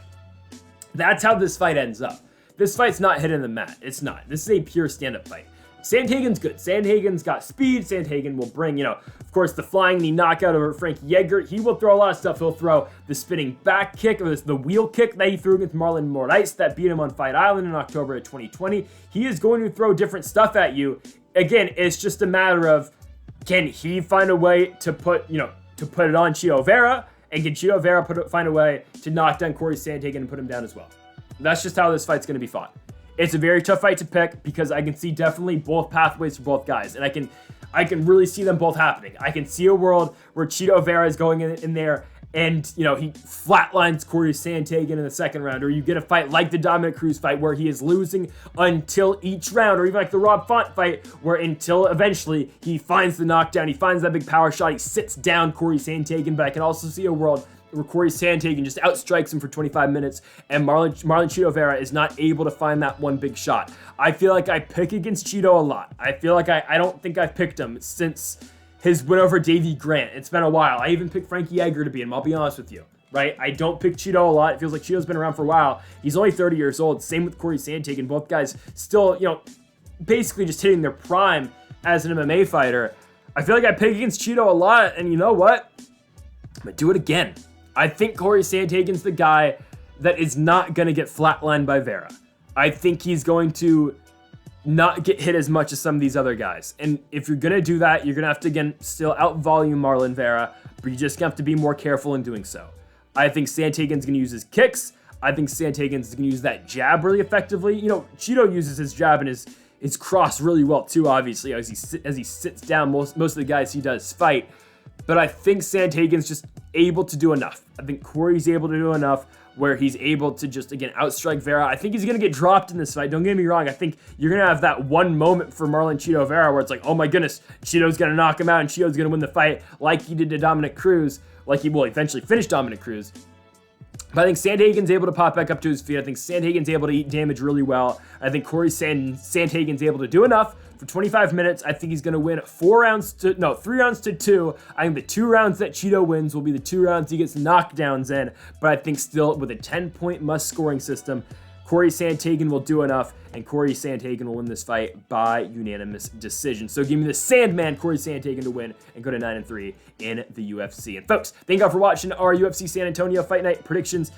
A: That's how this fight ends up. This fight's not hitting the mat. It's not. This is a pure stand-up fight. Sandhagen's good. Sandhagen's got speed. Sandhagen will bring, of course, the flying knee knockout over Frankie Edgar. He will throw a lot of stuff. He'll throw the spinning back kick, or the wheel kick that he threw against Marlon Moraes that beat him on Fight Island in October of 2020. He is going to throw different stuff at you. Again, it's just a matter of, can he find a way to put it on Chito Vera, and can Chito Vera find a way to knock down Corey Sandhagen and put him down as well? That's just how this fight's going to be fought. It's a very tough fight to pick because I can see definitely both pathways for both guys, and I can really see them both happening. I can see a world where Chito Vera is going in there and, he flatlines Corey Sandhagen in the second round, or you get a fight like the Dominic Cruz fight where he is losing until each round, or even like the Rob Font fight where until eventually he finds the knockdown, he finds that big power shot, he sits down Corey Sandhagen. But I can also see a world where Corey Sandhagen just outstrikes him for 25 minutes and Marlon Chito Vera is not able to find that one big shot. I feel like I pick against Chito a lot. I feel like I don't think I've picked him since his win over Davey Grant. It's been a while. I even picked Frankie Edgar to beat him, I'll be honest with you, right? I don't pick Chito a lot. It feels like Chito's been around for a while. He's only 30 years old. Same with Corey Sandhagen. Both guys still, basically just hitting their prime as an MMA fighter. I feel like I pick against Chito a lot, and you know what? I'm gonna do it again. I think Corey Sandhagen's the guy that is not going to get flatlined by Vera. I think he's going to not get hit as much as some of these other guys. And if you're going to do that, you're going to have to, again, still out-volume Marlon Vera, but you just have to be more careful in doing so. I think Sandhagen's going to use his kicks. I think Sandhagen's going to use that jab really effectively. Chito uses his jab and his cross really well too, obviously, as he sits down most of the guys he does fight. But I think Sandhagen's just able to do enough. I think Corey's able to do enough where he's able to just, again, outstrike Vera. I think he's going to get dropped in this fight. Don't get me wrong. I think you're going to have that one moment for Marlon Chito Vera where it's like, oh my goodness, Chito's going to knock him out and Chito's going to win the fight like he did to Dominic Cruz, like he will eventually finish Dominic Cruz. But I think Sandhagen's able to pop back up to his feet. I think Sandhagen's able to eat damage really well. I think Corey Sandhagen's able to do enough for 25 minutes. I think he's going to win 3 rounds to 2. I think the 2 rounds that Chito wins will be the 2 rounds he gets knockdowns in. But I think still with a 10-point must-scoring system, Corey Sandhagen will do enough, and Corey Sandhagen will win this fight by unanimous decision. So give me the Sandman, Corey Sandhagen, to win and go to 9-3 in the UFC. And folks, thank you all for watching our UFC San Antonio Fight Night predictions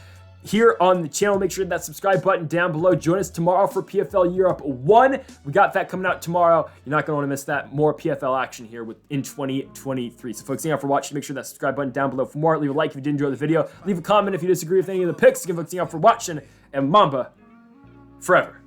A: here on the channel. Make sure to hit that subscribe button down below. Join us tomorrow for PFL Europe 1. We got that coming out tomorrow. You're not going to want to miss that. More PFL action here in 2023. So folks, thank you all for watching. Make sure that subscribe button down below for more. Leave a like if you did enjoy the video. Leave a comment if you disagree with any of the picks. Again, folks, thank you all for watching. And Mamba forever.